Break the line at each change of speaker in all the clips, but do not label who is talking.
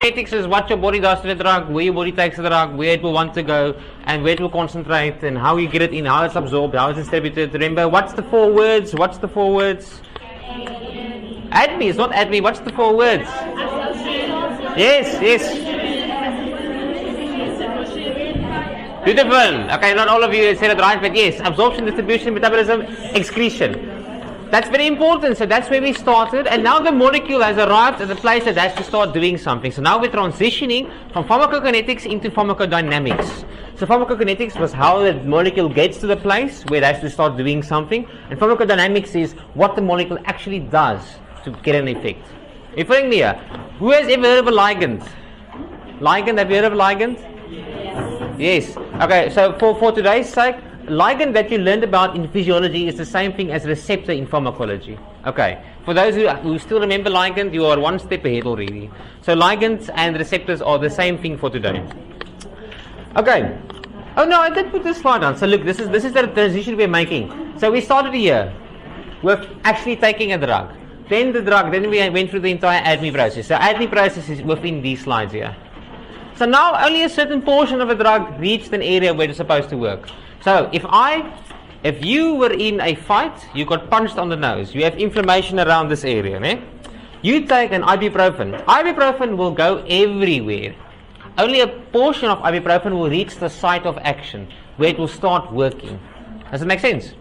Kinetics is what your body does to the drug, where your body takes the drug, where it will want to go, and where it will concentrate, and how you get it in, how it's absorbed, how it's distributed. Remember, what's the 4 words? What's the 4 words? ADME, it's not ADME. What's the 4 words? Yes, yes. Beautiful. Okay, not all of you said it right, but yes, absorption, distribution, metabolism, excretion. That's very important. So that's where we started, and now the molecule has arrived at the place that has to start doing something. So now we're transitioning from pharmacokinetics into pharmacodynamics. So pharmacokinetics was how the molecule gets to the place where it has to start doing something, and pharmacodynamics is what the molecule actually does to get an effect. Are you following me here? Who has ever heard of a ligand? Ligand, have you heard of a ligand? Yes. Okay, so for today's sake, ligand that you learned about in physiology is the same thing as receptor in pharmacology. Okay. For those who still remember ligand, you are one step ahead already. So ligands and receptors are the same thing for today. Okay. Oh no, I did put this slide on. So look, this is the transition we're making. So we started here with actually taking a drug. Then we went through the entire ADME process. So ADME process is within these slides here. So now only a certain portion of a drug reached an area where it's supposed to work. So if you were in a fight, you got punched on the nose, you have inflammation around this area, né? You take an ibuprofen. Ibuprofen will go everywhere. Only a portion of ibuprofen will reach the site of action, where it will start working. Does it make sense?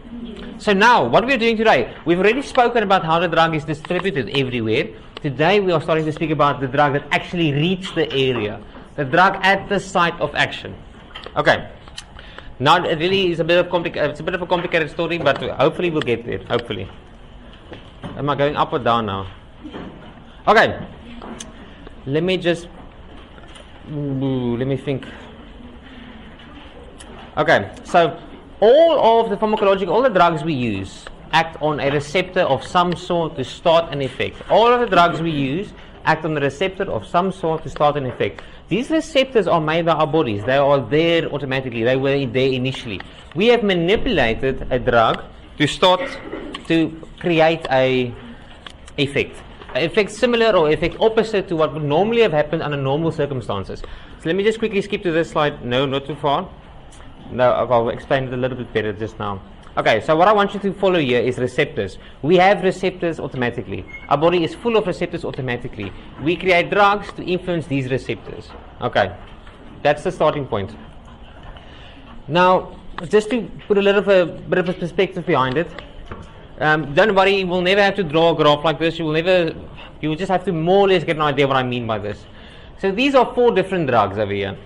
So now, what we're doing today, we've already spoken about how the drug is distributed everywhere. Today we are starting to speak about the drug that actually reached the area. The drug at the site of action. Okay. Now it really is a bit of a complicated story, but hopefully we'll get there. Hopefully. Am I going up or down now? Okay. Let me think. Okay. So all the drugs we use act on a receptor of some sort to start an effect. All of the drugs we use act on a receptor of some sort to start an effect. These receptors are made by our bodies. They are there automatically. They were there initially. We have manipulated a drug to create an effect. An effect similar or effect opposite to what would normally have happened under normal circumstances. So let me just quickly skip to this slide. No, not too far. No, I'll explain it a little bit better just now. Okay, so what I want you to follow here is receptors. We have receptors automatically. Our body is full of receptors automatically. We create drugs to influence these receptors. Okay, that's the starting point. Now, just to put a bit of a perspective behind it, don't worry, you will never have to draw a graph like this. You will just have to more or less get an idea what I mean by this. So these are 4 different drugs over here.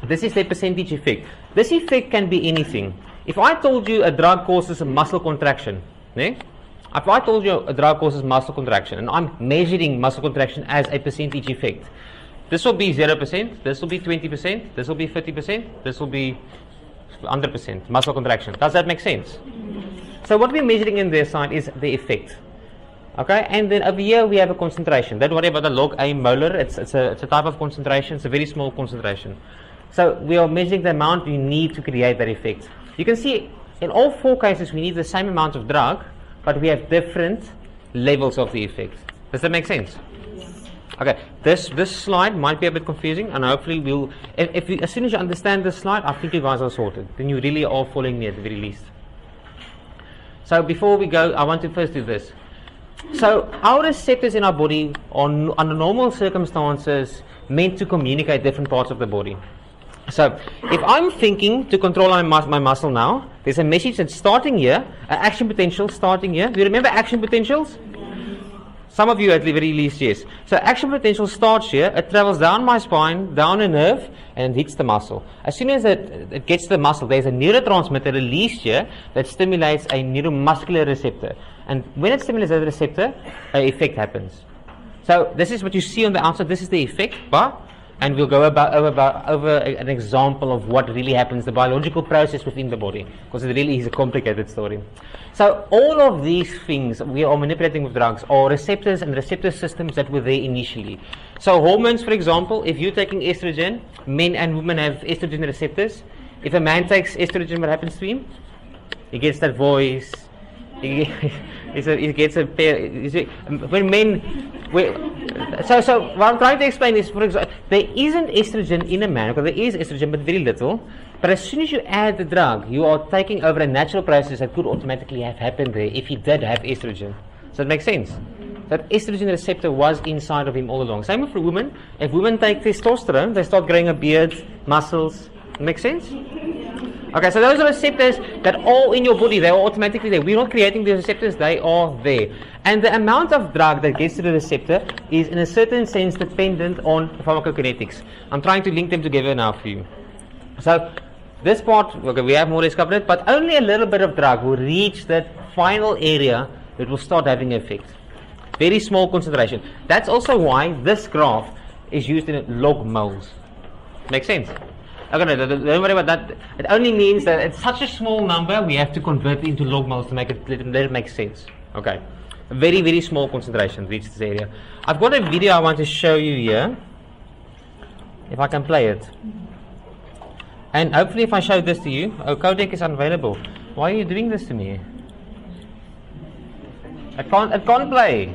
This is their percentage effect. This effect can be anything. If I told you a drug causes a muscle contraction, if I told you a drug causes muscle contraction, and I'm measuring muscle contraction as a percentage effect, this will be 0%, this will be 20%, this will be 30%, this will be 100% muscle contraction. Does that make sense? So what we're measuring in this side is the effect. Okay, and then over here we have a concentration. Don't worry about the log A molar, it's a type of concentration, it's a very small concentration. So we are measuring the amount you need to create that effect. You can see in all 4 cases we need the same amount of drug, but we have different levels of the effect. Does that make sense? Okay, this slide might be a bit confusing, and hopefully as soon as you understand this slide, I think you guys are sorted. Then you really are following me at the very least. So before we go, I want to first do this. So our receptors in our body are under normal circumstances meant to communicate different parts of the body. So if I'm thinking to control my muscle now, there's a message that's starting here, an action potential starting here. Do you remember action potentials? Some of you at the very least, yes. So action potential starts here, it travels down my spine, down a nerve, and it hits the muscle. As soon as it gets to the muscle, there's a neurotransmitter released here that stimulates a neuromuscular receptor. And when it stimulates that receptor, an effect happens. So this is what you see on the outside, this is the effect bar. And we'll go over an example of what really happens, the biological process within the body, because it really is a complicated story. So all of these things we are manipulating with drugs are receptors and receptor systems that were there initially. So hormones, for example, if you're taking estrogen, men and women have estrogen receptors. If a man takes estrogen, what happens to him? He gets that voice. He gets a pair. When men, So what I'm trying to explain is, for example, there isn't estrogen in a man, because there is estrogen but very little, but as soon as you add the drug, you are taking over a natural process that could automatically have happened there if he did have estrogen. So it makes sense. That estrogen receptor was inside of him all along. Same with women. If women take testosterone, they start growing a beard, muscles. Make sense? Okay, so those are receptors that are in your body. They are automatically there. We're not creating the receptors, they are there. And the amount of drug that gets to the receptor is in a certain sense dependent on pharmacokinetics. I'm trying to link them together now for you. So this part, okay, we have more or less covered it, but only a little bit of drug will reach that final area that will start having an effect. Very small concentration. That's also why this graph is used in log moles. Makes sense? Okay, no, don't worry about that. It only means that it's such a small number, we have to convert it into log moles to make it, let it make sense. Okay. A very, very small concentration reaches this area. I've got a video I want to show you here. If I can play it. And hopefully if I show this to you, oh, codec is unavailable. Why are you doing this to me? It can't play.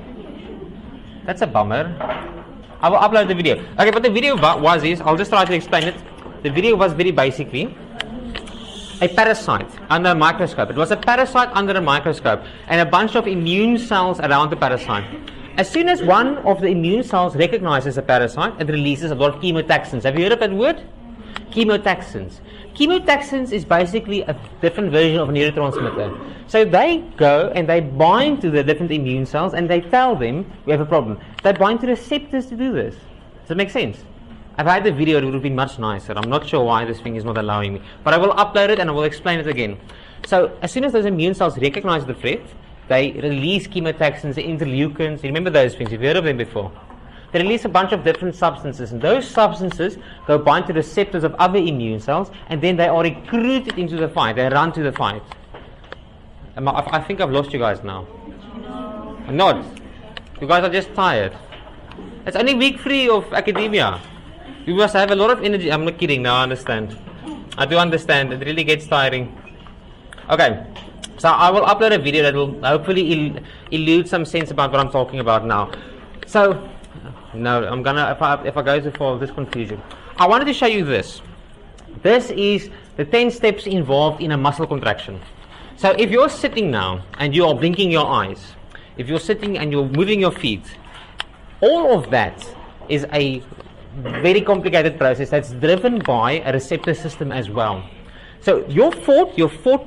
That's a bummer. I will upload the video. Okay, but the video is, I'll just try to explain it. The video was very basically a parasite under a microscope. It was a parasite under a microscope and a bunch of immune cells around the parasite. As soon as one of the immune cells recognizes a parasite, it releases a lot of chemotaxins. Have you heard of that word? Chemotaxins. Chemotaxins is basically a different version of a neurotransmitter. So they go and they bind to the different immune cells and they tell them we have a problem. They bind to receptors to do this. Does that make sense? If I had the video, it would have been much nicer. I'm not sure why this thing is not allowing me. But I will upload it and I will explain it again. So as soon as those immune cells recognize the threat, they release chemotaxins, interleukins. You remember those things? You've heard of them before. They release a bunch of different substances, and those substances go bind to receptors of other immune cells, and then they are recruited into the fight. They run to the fight. I think I've lost you guys now. I'm not. You guys are just tired. It's only week 3 of academia. You must have a lot of energy. I'm not kidding. Now I understand. I do understand. It really gets tiring. Okay. So I will upload a video that will hopefully elude some sense about what I'm talking about now. So, no, I'm gonna, if I go too far, this confusion. I wanted to show you this. This is the 10 steps involved in a muscle contraction. So if you're sitting now and you are blinking your eyes, if you're sitting and you're moving your feet, all of that is a very complicated process that's driven by a receptor system as well. So your thought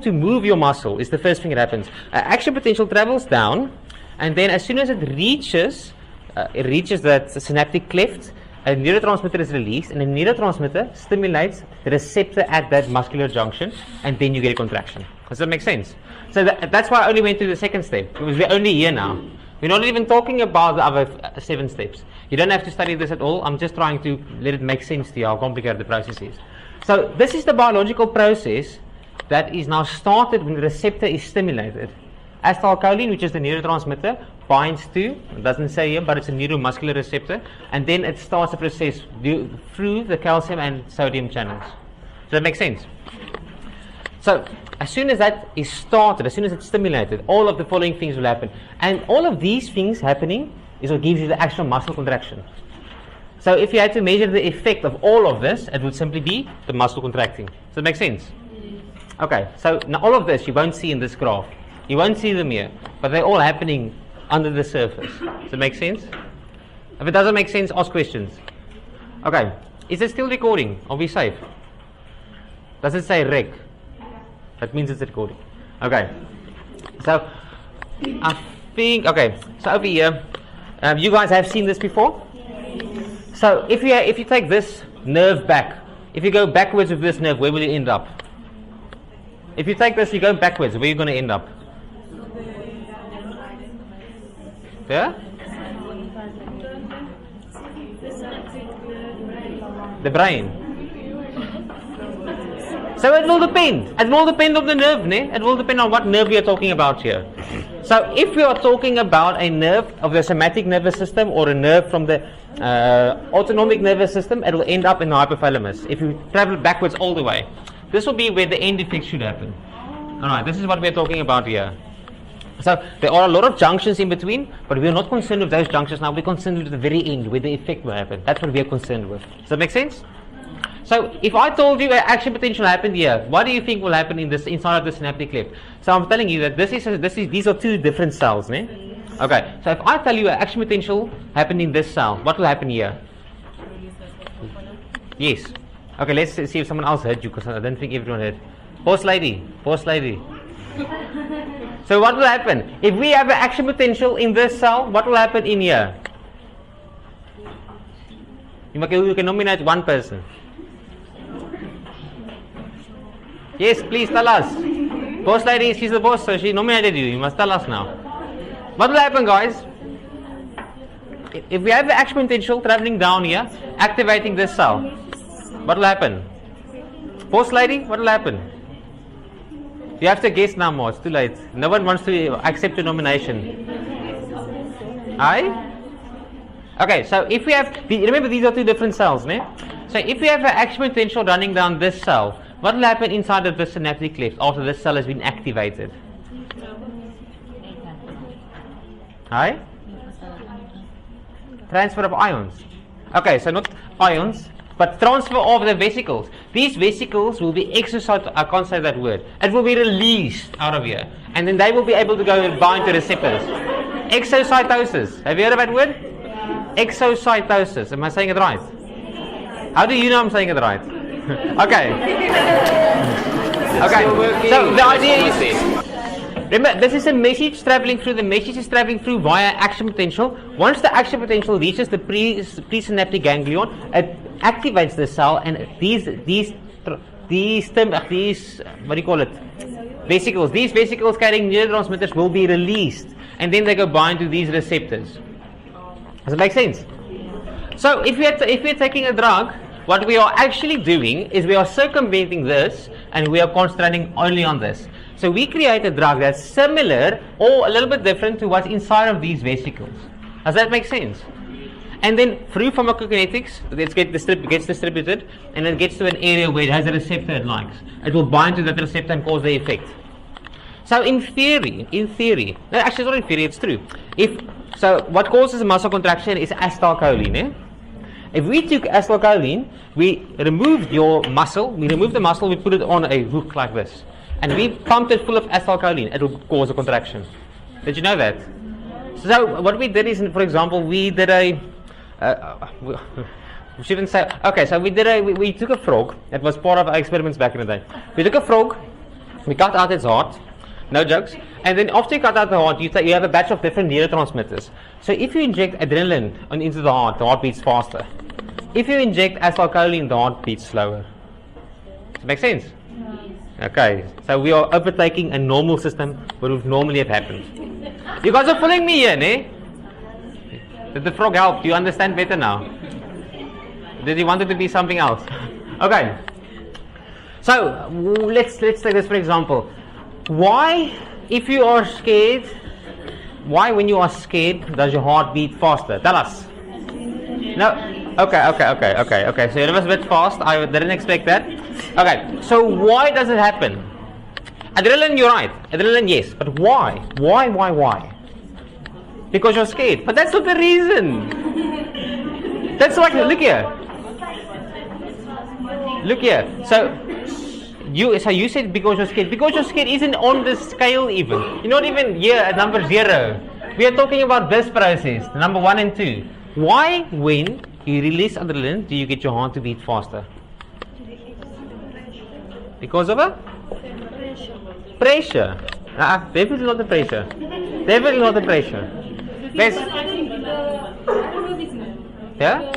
to move your muscle is the first thing that happens. Action potential travels down, and then as soon as it reaches that synaptic cleft, a neurotransmitter is released, and the neurotransmitter stimulates the receptor at that muscular junction, and then you get a contraction. Does that make sense? So that's why I only went to the second step, because we're only here now. We're not even talking about the other 7 steps. You don't have to study this at all. I'm just trying to let it make sense to you how complicated the process is. So this is the biological process that is now started when the receptor is stimulated. Acetylcholine, which is the neurotransmitter, binds to, it doesn't say here, but it's a neuromuscular receptor, and then it starts the process through the calcium and sodium channels. Does that make sense? So as soon as that is started, as soon as it's stimulated, all of the following things will happen. And all of these things happening is what gives you the actual muscle contraction. So if you had to measure the effect of all of this, it would simply be the muscle contracting. Does that make sense? Okay, so now all of this you won't see in this graph. You won't see them here, but they're all happening under the surface. Does it make sense? If it doesn't make sense, ask questions. Okay, is it still recording? Are we safe? Does it say rec? That means it's recording. Okay, so I think, okay, so over here, you guys have seen this before? So if you take this nerve back, if you go backwards with this nerve, where will you end up? If you take this, you go backwards, where are you going to end up? Yeah? The brain. So it will depend. It will depend on the nerve, ne? It will depend on what nerve we are talking about here. So if we are talking about a nerve of the somatic nervous system or a nerve from the autonomic nervous system, it will end up in the hypothalamus. If you travel backwards all the way, this will be where the end effect should happen. Alright, this is what we are talking about here. So there are a lot of junctions in between, but we are not concerned with those junctions now. We're concerned with the very end, where the effect will happen. That's what we are concerned with. Does that make sense? So if I told you action potential happened here, what do you think will happen in this inside of the synaptic cleft? So I'm telling you that these are two different cells, né? Okay. So if I tell you action potential happened in this cell, what will happen here? Yes. Okay. Let's see if someone else heard you, because I don't think everyone heard. Pause, lady. Pause, lady. So what will happen if we have an action potential in this cell? What will happen in here? You can nominate one person. Yes, please tell us. Boss lady, she's the boss, so she nominated you. You must tell us now. What will happen, guys? If we have the action potential traveling down here, activating this cell, what will happen? Boss lady, what will happen? You have to guess now, more. It's too late. No one wants to accept the nomination. Aye? Okay, so if we have, remember these are two different cells, ne? So if we have an action potential running down this cell, what will happen inside of the synaptic cleft after this cell has been activated? Aye? Transfer of ions. Okay, so not ions, but transfer of the vesicles. These vesicles will be exercised, I can't say that word. It will be released out of here. And then they will be able to go and bind to receptors. Exocytosis. Have you heard of that word? Exocytosis. Am I saying it right? How do you know I'm saying it right? Okay. Okay. So the idea is, remember, this is a message traveling through. The message is traveling through via action potential. Once the action potential reaches the presynaptic ganglion, it activates the cell, and these what do you call it? Vesicles. These vesicles carrying neurotransmitters will be released, and then they go bind to these receptors. Does it make sense? So if we are taking a drug, what we are actually doing is we are circumventing this, and we are concentrating only on this. So we create a drug that's similar or a little bit different to what's inside of these vesicles. Does that make sense? And then through pharmacokinetics, it gets distributed, and it gets to an area where it has a receptor it likes. It will bind to that receptor and cause the effect. So in theory, no, actually it's not in theory, it's true. So what causes muscle contraction is acetylcholine. Eh? If we took acetylcholine, we removed your muscle, we put it on a hook like this, and we pumped it full of acetylcholine, it will cause a contraction. Did you know that? So what we did is, for example, we did we shouldn't say, okay, so we took a frog. It was part of our experiments back in the day. We took a frog, we cut out its heart, no jokes, and then after you cut out the heart, you have a batch of different neurotransmitters. So if you inject adrenaline into the heart beats faster. If you inject acetylcholine, the heart beats slower. Does it make sense? Okay, so we are overtaking a normal system what would normally have happened. You guys are following me here, ne? Did the frog help? Do you understand better now? Did he want it to be something else? Okay. So let's take this for example. Why, if you are scared, why when you are scared does your heart beat faster? Tell us. No. Okay. So it was a bit fast. I didn't expect that. Okay. So why does it happen? Adrenaline, you're right. Adrenaline, yes. But why? Why? Because you're scared. But that's not the reason. That's like, look here. So you said because you're scared. Because you're scared isn't on the scale even. You're not even here at number 0. We are talking about this process, number 1 and 2. Why, when you release adrenaline, do you get your heart to beat faster? Because of a pressure. Definitely not the pressure. Yeah?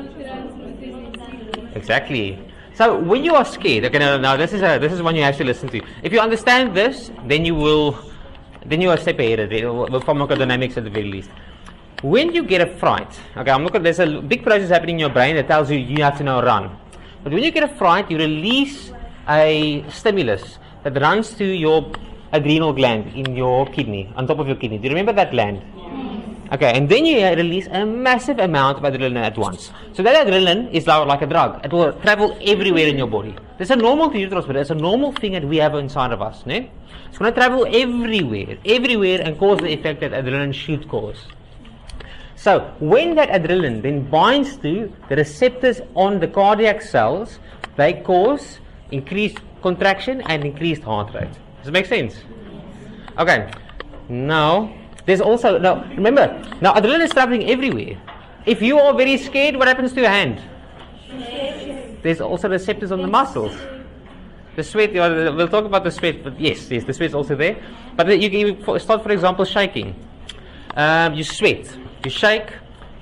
Exactly. So when you are scared, okay, now this is one you have to listen to. If you understand this, then you are separated with pharmacodynamics at the very least. When you get a fright, okay, there's a big process happening in your brain that tells you have to now run. But when you get a fright, you release a stimulus that runs to your adrenal gland in your kidney, on top of your kidney. Do you remember that gland? Okay, and then you release a massive amount of adrenaline at once. So that adrenaline is like a drug. It will travel everywhere in your body. It's a normal neurotransmitter. It's a normal thing that we have inside of us. Ne? It's going to travel everywhere and cause the effect that adrenaline should cause. So when that adrenaline then binds to the receptors on the cardiac cells, they cause increased contraction and increased heart rate. Does it make sense? Okay, now there's also, remember, adrenaline is traveling everywhere. If you are very scared, what happens to your hand? There's also receptors on the muscles. The sweat, we'll talk about the sweat, but yes, the sweat's also there. But you start, for example, shaking. You sweat, you shake,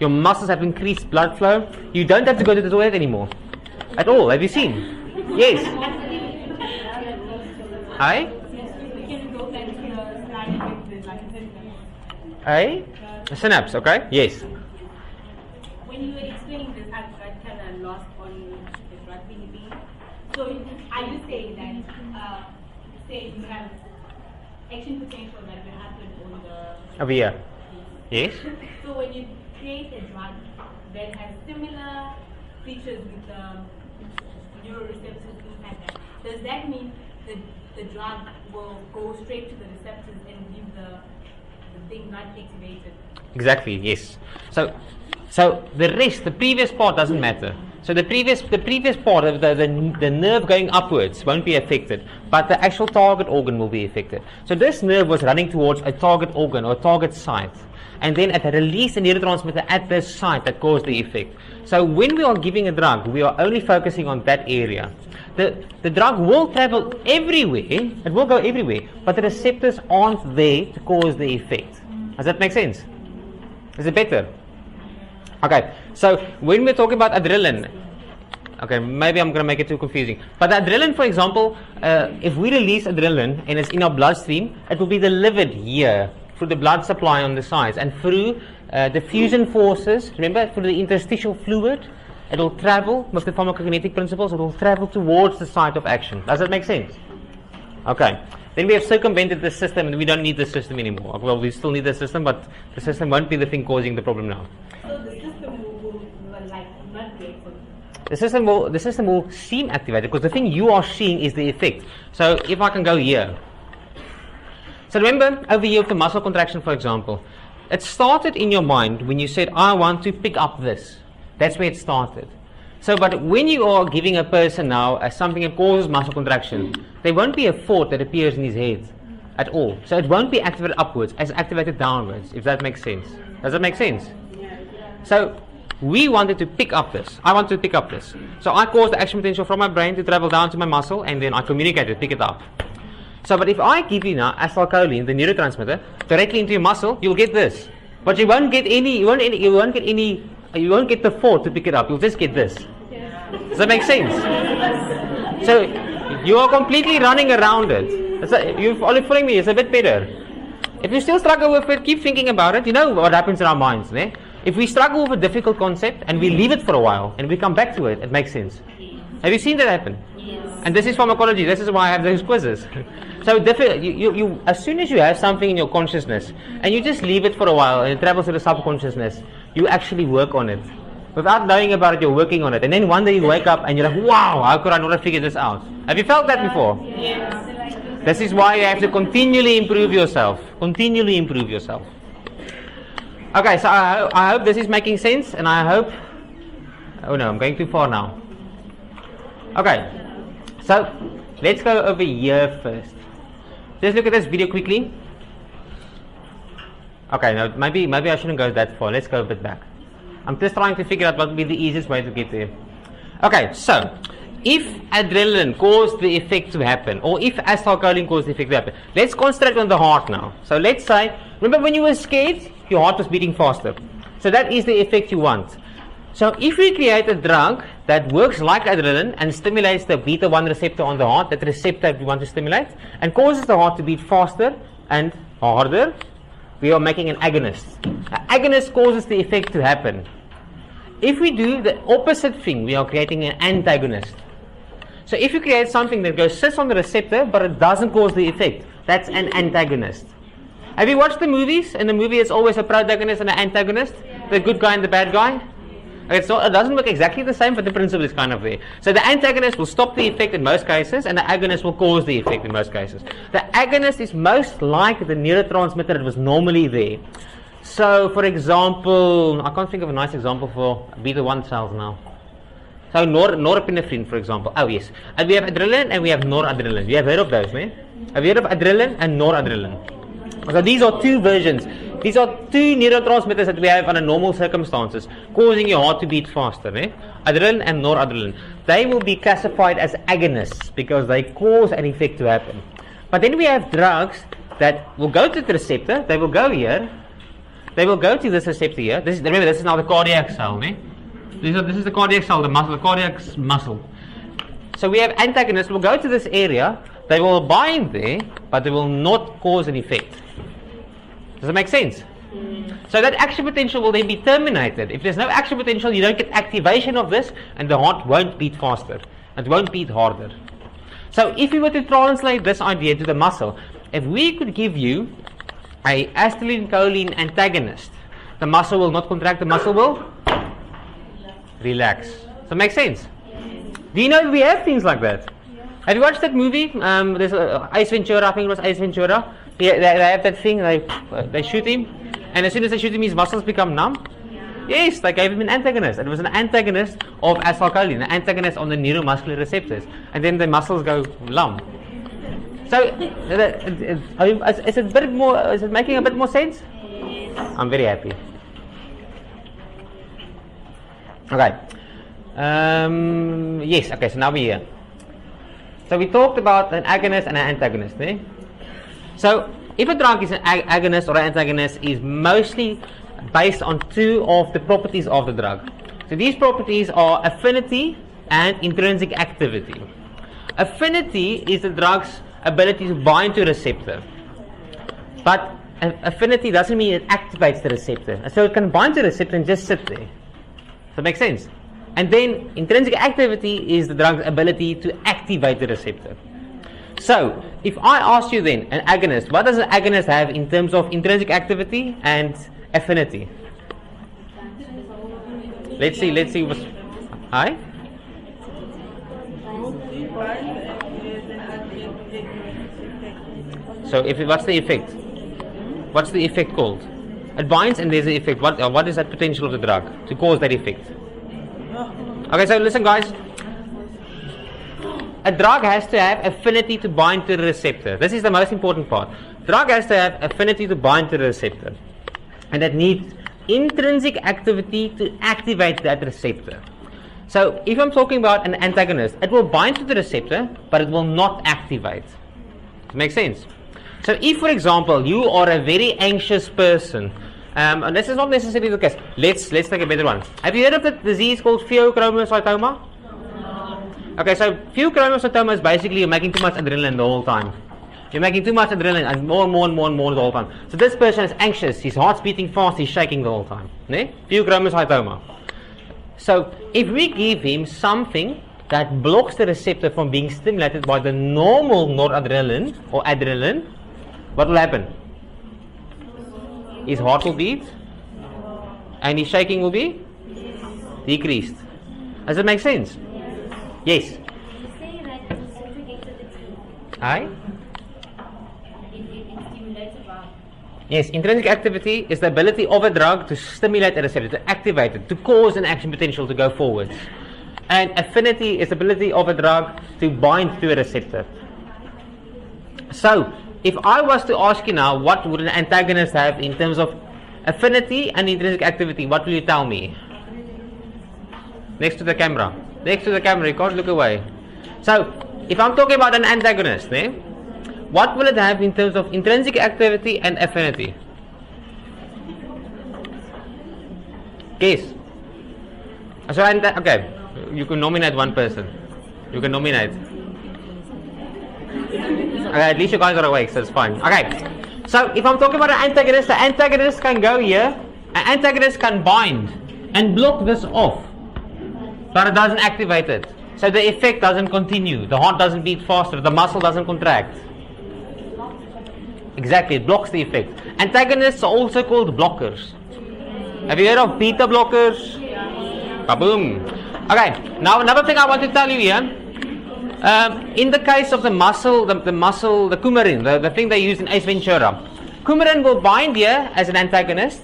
your muscles have increased blood flow. You don't have to go to the toilet anymore. At all, have you seen? Yes. Hi? A synapse, okay? Yes.
When you were explaining this, I got kind of lost on the drug being. So are you saying that, say you have action potential that will happen on the...
Over here. Yes.
So when you create a drug that has similar features with the neuroreceptors, things like that, does that mean that the drug will go straight to the receptors and leave the thing not activated?
Exactly, yes. So the previous part doesn't matter. So the previous part of the nerve going upwards won't be affected, but the actual target organ will be affected. So this nerve was running towards a target organ or a target site, and then it released a neurotransmitter at this site that caused the effect. So when we are giving a drug, we are only focusing on that area. The drug will travel everywhere, it will go everywhere, but the receptors aren't there to cause the effect. Does that make sense? Is it better? Okay, so when we're talking about adrenaline, okay, maybe I'm going to make it too confusing, but the adrenaline, for example, if we release adrenaline and it's in our bloodstream, it will be delivered here through the blood supply on the sides and through diffusion forces, remember, through the interstitial fluid. It will travel with the pharmacokinetic principles, it will travel towards the site of action. Does that make sense? Okay. Then we have circumvented the system and we don't need the system anymore. Well, we still need the system, but the system won't be the thing causing the problem now.
So the system will like not be activated?
The system will seem activated because the thing you are seeing is the effect. So if I can go here. So remember over here with the muscle contraction, for example, it started in your mind when you said, I want to pick up this. That's where it started. So, but when you are giving a person now something that causes muscle contraction, there won't be a thought that appears in his head at all. So it won't be activated upwards, it's activated downwards, if that makes sense. Does that make sense? So we wanted to pick up this. I want to pick up this. So I caused the action potential from my brain to travel down to my muscle, and then I communicate it, pick it up. So, but if I give you now acetylcholine, the neurotransmitter, directly into your muscle, you'll get this. But you won't get any. You won't get the thought to pick it up. You'll just get this. Does that make sense? So you are completely running around it. You're following me. It's a bit better. If you still struggle with it, keep thinking about it. You know what happens in our minds, né? If we struggle with a difficult concept and we leave it for a while and we come back to it, it makes sense. Have you seen that happen?
Yes.
And this is pharmacology. This is why I have those quizzes. So you as soon as you have something in your consciousness and you just leave it for a while and it travels to the subconsciousness, you actually work on it. Without knowing about it, you're working on it. And then one day you wake up and you're like, wow, how could I not have figured this out? Have you felt that before?
Yes.
This is why you have to continually improve yourself. Continually improve yourself. Okay, so I hope this is making sense, and I hope... Oh no, I'm going too far now. Okay, so let's go over here first. Just look at this video quickly. Okay, now maybe I shouldn't go that far. Let's go a bit back. I'm just trying to figure out what would be the easiest way to get there. Okay, so if adrenaline caused the effect to happen, or if acetylcholine caused the effect to happen, let's concentrate on the heart now. So let's say, remember when you were scared, your heart was beating faster. So that is the effect you want. So if we create a drug that works like adrenaline and stimulates the beta-1 receptor on the heart, that receptor we want to stimulate, and causes the heart to beat faster and harder, we are making an agonist. An agonist causes the effect to happen. If we do the opposite thing, we are creating an antagonist. So if you create something that sits on the receptor but it doesn't cause the effect, that's an antagonist. Have you watched the movies? In the movie, it's always a protagonist and an antagonist, the good guy and the bad guy. Okay, it doesn't work exactly the same, but the principle is kind of there. So the antagonist will stop the effect in most cases, and the agonist will cause the effect in most cases. The agonist is most like the neurotransmitter that was normally there. So, for example, I can't think of a nice example for beta-1 cells now. So norepinephrine, for example. Oh yes, and we have adrenaline and we have noradrenaline. You have heard of those, man? Have you heard of adrenaline and noradrenaline? So these are two versions. These are two neurotransmitters that we have under normal circumstances, causing your heart to beat faster. Adrenaline and noradrenaline. They will be classified as agonists because they cause an effect to happen. But then we have drugs that will go to the receptor. They will go here. They will go to this receptor here. Remember, this is now the cardiac cell. This is the cardiac cell, the cardiac muscle. So we have antagonists will go to this area. They will bind there, but they will not cause an effect. Does that make sense? So that action potential will then be terminated. If there's no action potential, you don't get activation of this, and the heart won't beat faster. It won't beat harder. So if we were to translate this idea to the muscle, if we could give you a acetylcholine antagonist, the muscle will not contract, the muscle will relax. Does that make sense? Do you know we have things like that? Have you watched that movie? There's Ace Ventura, I think it was Ace Ventura. They have that thing, they shoot him, and as soon as they shoot him, his muscles become numb. Yes, they gave him an antagonist. It was an antagonist of acetylcholine, an antagonist on the neuromuscular receptors, and then the muscles go numb. So, is it making a bit more sense? I'm very happy. Okay. Yes. Okay. So now we're here. So we talked about an agonist and an antagonist. So if a drug is an agonist or an antagonist, is mostly based on two of the properties of the drug. So these properties are affinity and intrinsic activity. Affinity is the drug's ability to bind to a receptor, but affinity doesn't mean it activates the receptor. So it can bind to the receptor and just sit there. Does that make sense? And then intrinsic activity is the drug's ability to activate the receptor. So if I ask you then, an agonist, what does an agonist have in terms of intrinsic activity and affinity? Let's see what's I? So what's the effect? What's the effect called? It binds and there's an effect. What is that potential of the drug to cause that effect? Okay, so listen guys. A drug has to have affinity to bind to the receptor. This is the most important part. Drug has to have affinity to bind to the receptor. And it needs intrinsic activity to activate that receptor. So if I'm talking about an antagonist, it will bind to the receptor, but it will not activate. Does it make sense? So if, for example, you are a very anxious person, and this is not necessarily the case. Let's take a better one. Have you heard of the disease called Pheochromocytoma? Okay, so Pheochromocytoma is basically you're making too much adrenaline the whole time. You're making too much adrenaline and more the whole time. So this person is anxious, his heart's beating fast, he's shaking the whole time. Pheochromocytoma. So if we give him something that blocks the receptor from being stimulated by the normal noradrenaline or adrenaline, what will happen? His heart will beat and his shaking will be decreased. Does it make sense? Yes.
You say that intrinsic activity.
Aye?
It stimulates a drug.
Yes, intrinsic activity is the ability of a drug to stimulate a receptor, to activate it, to cause an action potential to go forwards. And affinity is the ability of a drug to bind to a receptor. So, if I was to ask you now, what would an antagonist have in terms of affinity and intrinsic activity, what will you tell me? Next to the camera. Next to the camera, you can't look away. So, if I'm talking about an antagonist, what will it have in terms of intrinsic activity and affinity? Guess. So, okay, you can nominate one person. You can nominate. Okay, at least you guys are awake, so it's fine. Okay, so if I'm talking about an antagonist, the antagonist can go here, an antagonist can bind and block this off, but it doesn't activate it. So the effect doesn't continue, the heart doesn't beat faster, the muscle doesn't contract. Exactly, it blocks the effect. Antagonists are also called blockers. Have you heard of beta blockers? Kaboom. Okay, now another thing I want to tell you here. In the case of the muscle, the coumarin, the thing they use in Ace Ventura, coumarin will bind here as an antagonist,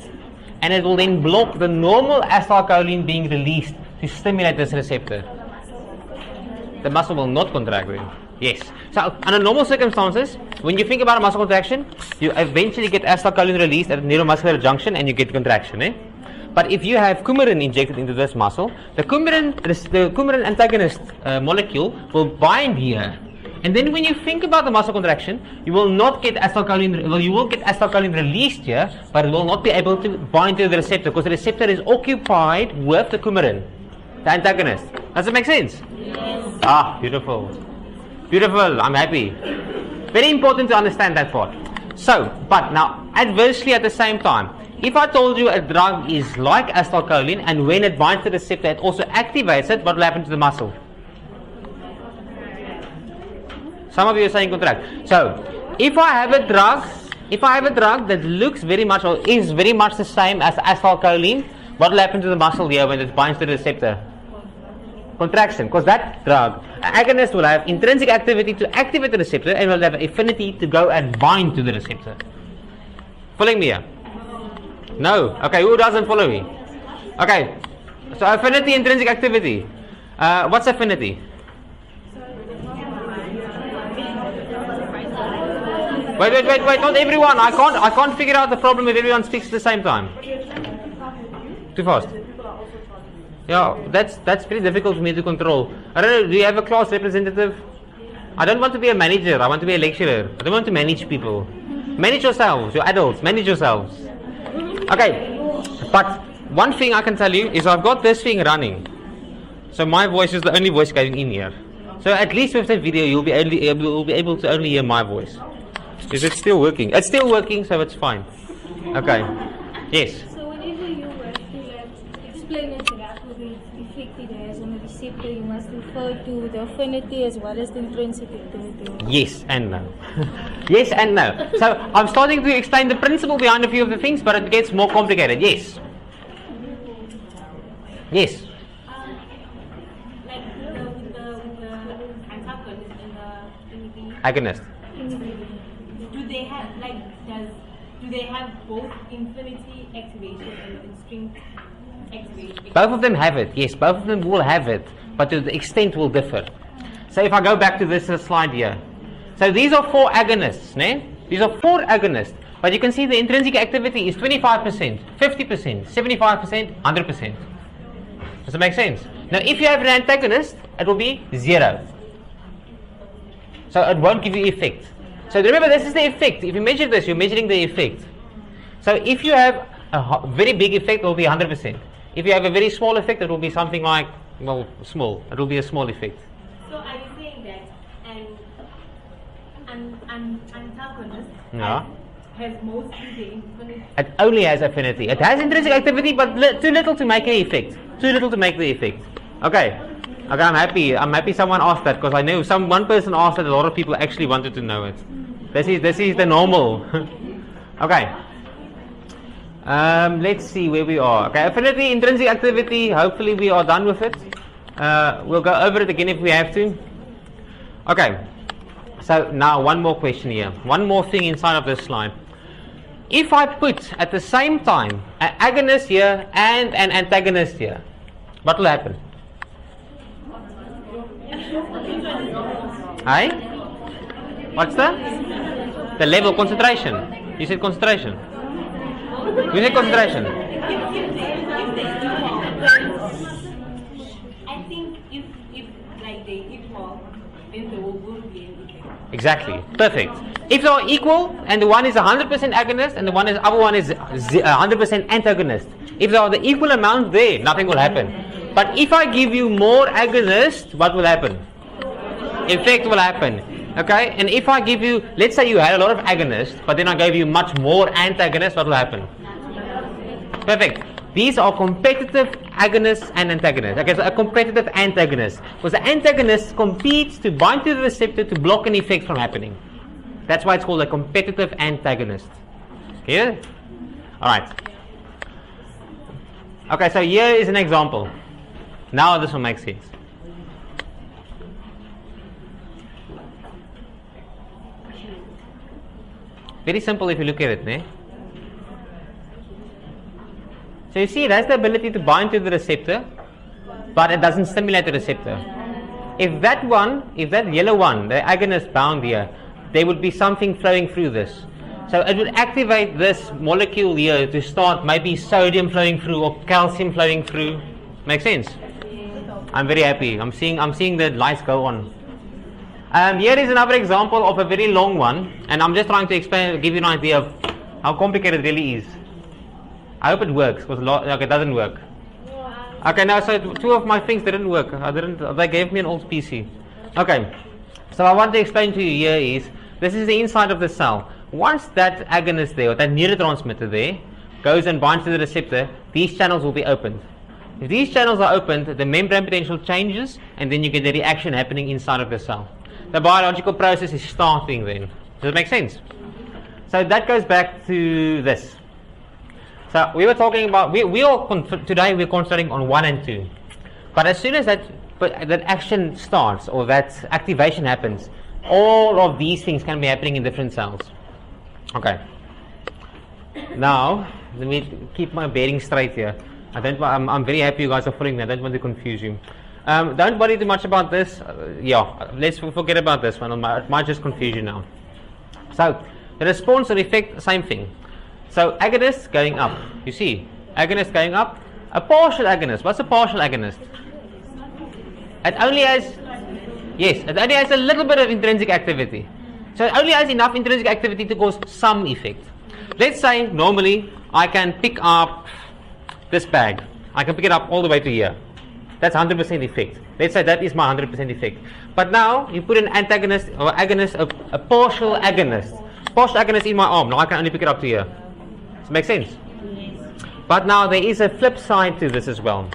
and it will then block the normal acetylcholine being released to stimulate this receptor. The muscle will not contract then. Yes. So under normal circumstances, when you think about a muscle contraction, you eventually get acetylcholine released at a neuromuscular junction and you get contraction. But if you have coumarin injected into this muscle, the coumarin antagonist molecule will bind here. And then when you think about the muscle contraction, you will not get acetylcholine, well, you will get acetylcholine released here, but it will not be able to bind to the receptor because the receptor is occupied with the coumarin, the antagonist. Does it make sense?
Yes.
Ah, beautiful. Beautiful, I'm happy. Very important to understand that part. So, but now, adversely at the same time, if I told you a drug is like acetylcholine and when it binds to the receptor, it also activates it, what will happen to the muscle? Some of you are saying contract. So, if I have a drug that looks very much or is very much the same as acetylcholine, what will happen to the muscle here when it binds to the receptor? Contraction, because that drug, agonist, will have intrinsic activity to activate the receptor and will have affinity to go and bind to the receptor. Following me here? No? Okay, who doesn't follow me? Okay, so affinity, intrinsic activity. What's affinity? Wait, not everyone. I can't figure out the problem if everyone speaks at the same time. Too fast. Yeah, that's pretty difficult for me to control. I don't know, do you have a class representative? I don't want to be a manager, I want to be a lecturer. I don't want to manage people. Manage yourselves, you're adults, manage yourselves. Okay, but one thing I can tell you is I've got this thing running. So my voice is the only voice going in here. So at least with the video you'll be able to only hear my voice. Is it still working? It's still working, so it's fine. Okay, yes.
So whenever you were to explain exactly the effect it has on the receptor, you must refer to the affinity as well as the intrinsic activity.
Yes and no. Yes and no. So I'm starting to explain the principle behind a few of the things, but it gets more complicated. Yes. Yes.
Like with the antagonist and the
Agonist.
Do they have both infinity activation and intrinsic activation?
Both of them have it. Yes, both of them will have it, but to the extent will differ. So if I go back to this slide here. So these are 4 agonists, né? These are 4 agonists. But you can see the intrinsic activity is 25%, 50%, 75%, 100%. Does it make sense? Now if you have an antagonist, it will be 0. So it won't give you effect. So remember, this is the effect. If you measure this, you're measuring the effect. So if you have a very big effect, it will be 100%. If you have a very small effect, it will be something like, well, small. It will be a small effect.
So are you saying that an antagonist has mostly the infinity?
It only has affinity. It has intrinsic activity, but too little to make an effect. Too little to make the effect. Okay. Okay, I'm happy. I'm happy someone asked that because I know one person asked that. A lot of people actually wanted to know it. This is the normal. Okay. Let's see where we are. Okay, affinity, intrinsic activity. Hopefully we are done with it. We'll go over it again if we have to. Okay. So now one more question here. One more thing inside of this slide. If I put at the same time an agonist here and an antagonist here, what will happen? Aye? What's the level? Concentration. You said concentration. You said concentration.
I think if like they equal, then there will be an effect.
Exactly. Perfect. If they are equal and the one is 100% agonist and the other one is 100% antagonist, if they are the equal amount there, nothing will happen. But if I give you more agonist, what will happen? Effect will happen. Okay, and if I give you, let's say you had a lot of agonists, but then I gave you much more antagonists, what will happen? Perfect. These are competitive agonists and antagonists. Okay, so a competitive antagonist, because the antagonist competes to bind to the receptor to block an effect from happening. That's why it's called a competitive antagonist. Clear? Alright. Okay, so here is an example. Now this will make sense. Very simple if you look at it, ne? So you see it has the ability to bind to the receptor, but it doesn't stimulate the receptor. If that yellow one, the agonist bound here, there would be something flowing through this. So it would activate this molecule here to start maybe sodium flowing through or calcium flowing through. Make sense? I'm very happy. I'm seeing the lights go on. Here is another example of a very long one, and I'm just trying to give you an idea of how complicated it really is. I hope it works, because it doesn't work. Okay, now so two of my things didn't work. They gave me an old PC. Okay, so I want to explain to you here is, this is the inside of the cell. Once that agonist there, or that neurotransmitter there, goes and binds to the receptor, these channels will be opened. If these channels are opened, the membrane potential changes, and then you get the reaction happening inside of the cell. The biological process is starting then. Does it make sense? So that goes back to this. So we were talking about, today we're concentrating on 1 and 2. But as soon as that action starts, or that activation happens, all of these things can be happening in different cells. Okay. Now, let me keep my bearings straight here. I'm very happy you guys are following me. I don't want to confuse you. Don't worry too much about this. Let's forget about this one. It might just confuse you now. So, the response or effect, same thing. So, agonist going up. You see, agonist going up. A partial agonist. What's a partial agonist? It only has a little bit of intrinsic activity. So, it only has enough intrinsic activity to cause some effect. Let's say, normally, I can pick up this bag. I can pick it up all the way to here. That's 100% effect. Let's say that is my 100% effect. But now, you put an antagonist or agonist, a partial agonist. Partial agonist in my arm. Now I can only pick it up to here. Does it make sense? But now there is a flip side to this as well.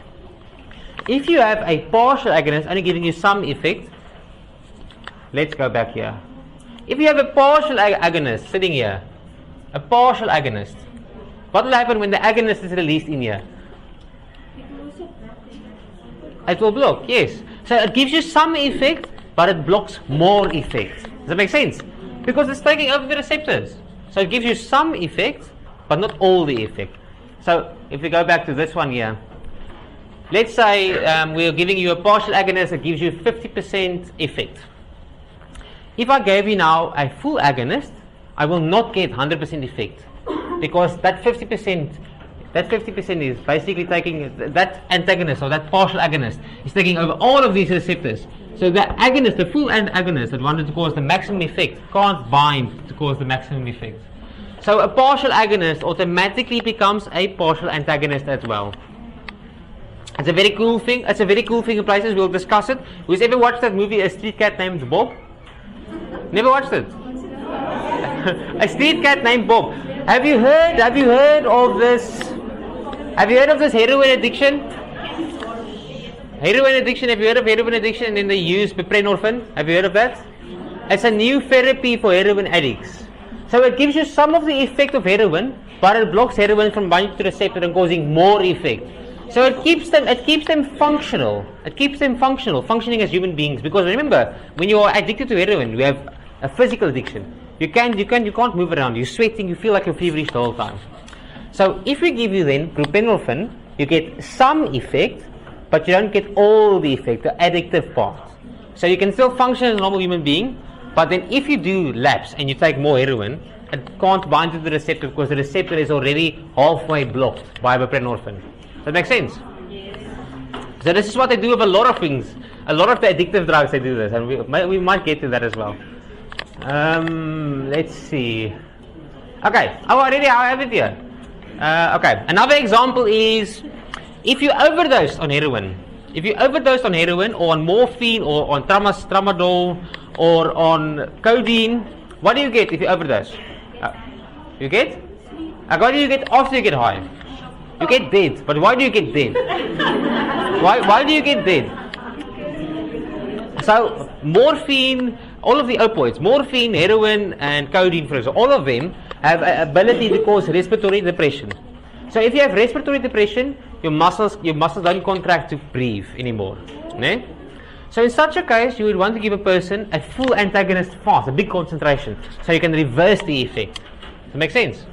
If you have a partial agonist only giving you some effect, let's go back here. If you have a partial agonist sitting here, a partial agonist, what will happen when the agonist is released in here? It will block, yes. So it gives you some effect, but it blocks more effect. Does that make sense? Because it's taking over the receptors. So it gives you some effect, but not all the effect. So if we go back to this one here, let's say we're giving you a partial agonist that gives you 50% effect. If I gave you now a full agonist, I will not get 100% effect, because that 50% is basically taking that antagonist or that partial agonist is taking over all of these receptors. So the agonist, the full agonist that wanted to cause the maximum effect, can't bind to cause the maximum effect. So a partial agonist automatically becomes a partial antagonist as well. It's a very cool thing. It's a very cool thing in places. We'll discuss it. Who's ever watched that movie, A Street Cat Named Bob? Never watched it? A Street Cat Named Bob. Have you heard of this? Have you heard of this heroin addiction? Heroin addiction, have you heard of heroin addiction and then they use buprenorphine? Have you heard of that? It's a new therapy for heroin addicts. So it gives you some of the effect of heroin, but it blocks heroin from binding to the receptor and causing more effect. So it keeps them functional. It keeps them functioning as human beings. Because remember, when you are addicted to heroin, you have a physical addiction. You can't move around. You're sweating. You feel like you're feverish the whole time. So if we give you then buprenorphine, you get some effect, but you don't get all the effect, the addictive part. So you can still function as a normal human being, but then if you do lapse and you take more heroin, it can't bind to the receptor because the receptor is already halfway blocked by buprenorphine. Does that make sense?
Yes.
So this is what they do with a lot of things. A lot of the addictive drugs, they do this, and we might get to that as well. Let's see. Okay, I have it here. Okay, another example is if you overdose on heroin. If you overdose on heroin or on morphine or on tramadol or on codeine, what do you get if you overdose? You get? What do you get after you get high? You get dead. But why do you get dead? Why do you get dead? So morphine, all of the opioids, morphine, heroin, and codeine, for example, all of them have an ability to cause respiratory depression. So if you have respiratory depression, your muscles don't contract to breathe anymore. Ne? So in such a case, you would want to give a person a full antagonist fast, a big concentration, so you can reverse the effect. Does that make sense?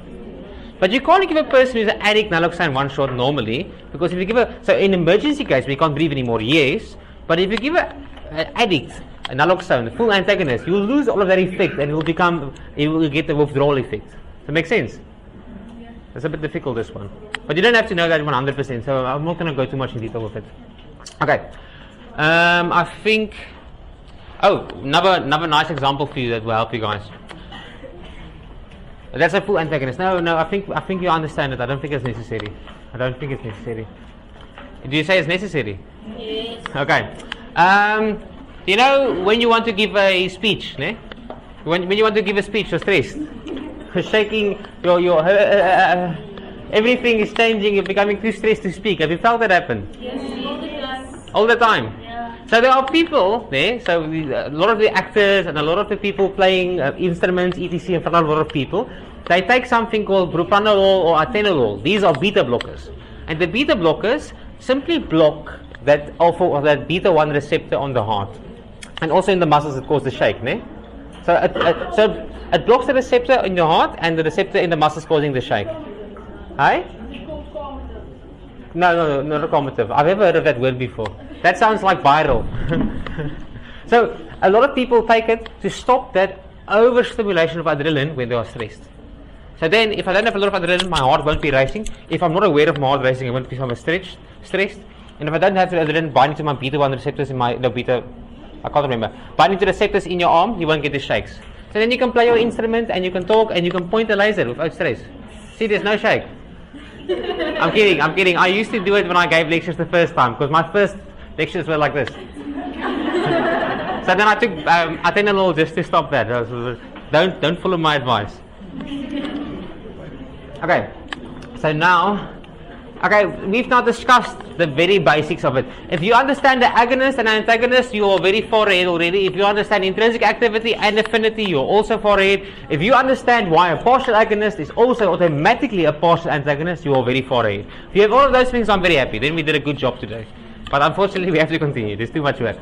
But you can't give a person who's an addict naloxone one shot normally, because if you give so in emergency case, we can't breathe anymore, yes, but if you give an addict a naloxone, a full antagonist, you will lose all of that effect and it will get the withdrawal effect. Does that make sense? It's a bit difficult, this one. But you don't have to know that 100%, so I'm not going to go too much in detail with it. Okay. I think... Oh, another nice example for you that will help you guys. That's a full antagonist. No, I think you understand it. I don't think it's necessary. Do you say it's necessary?
Yes.
Okay. You know, when you want to give a speech, ne? When you want to give a speech, you're stressed. You're shaking, everything is changing, you're becoming too stressed to speak. Have you felt that happen?
Yes, all the time.
All the time?
Yeah.
So there are people there, a lot of the actors and a lot of the people playing instruments, etc., in front of a lot of people, they take something called propranolol or atenolol. These are beta blockers. And the beta blockers simply block that alpha or that beta 1 receptor on the heart. And also in the muscles that cause the shake, ne? So it blocks the receptor in your heart and the receptor in the muscles causing the shake. Hi? No, not commutative. I've never heard of that word before. That sounds like viral. So a lot of people take it to stop that overstimulation of adrenaline when they are stressed. So then, if I don't have a lot of adrenaline, my heart won't be racing. If I'm not aware of my heart racing, I won't be so stressed. And if I don't have the adrenaline binding to my beta 1 receptors in my I can't remember. Binding to receptors in your arm, you won't get the shakes. So then you can play your instrument and you can talk and you can point a laser without stress. See, there's no shake. I'm kidding. I used to do it when I gave lectures the first time, because my first lectures were like this. So then I took atenolol just to stop that. Don't follow my advice. Okay. So now, we've now discussed the very basics of it. If you understand the agonist and antagonist, you are very far ahead already. If you understand intrinsic activity and affinity, you're also far ahead. If you understand why a partial agonist is also automatically a partial antagonist, you are very far ahead. If you have all of those things, I'm very happy. Then we did a good job today. But unfortunately, we have to continue. There's too much work.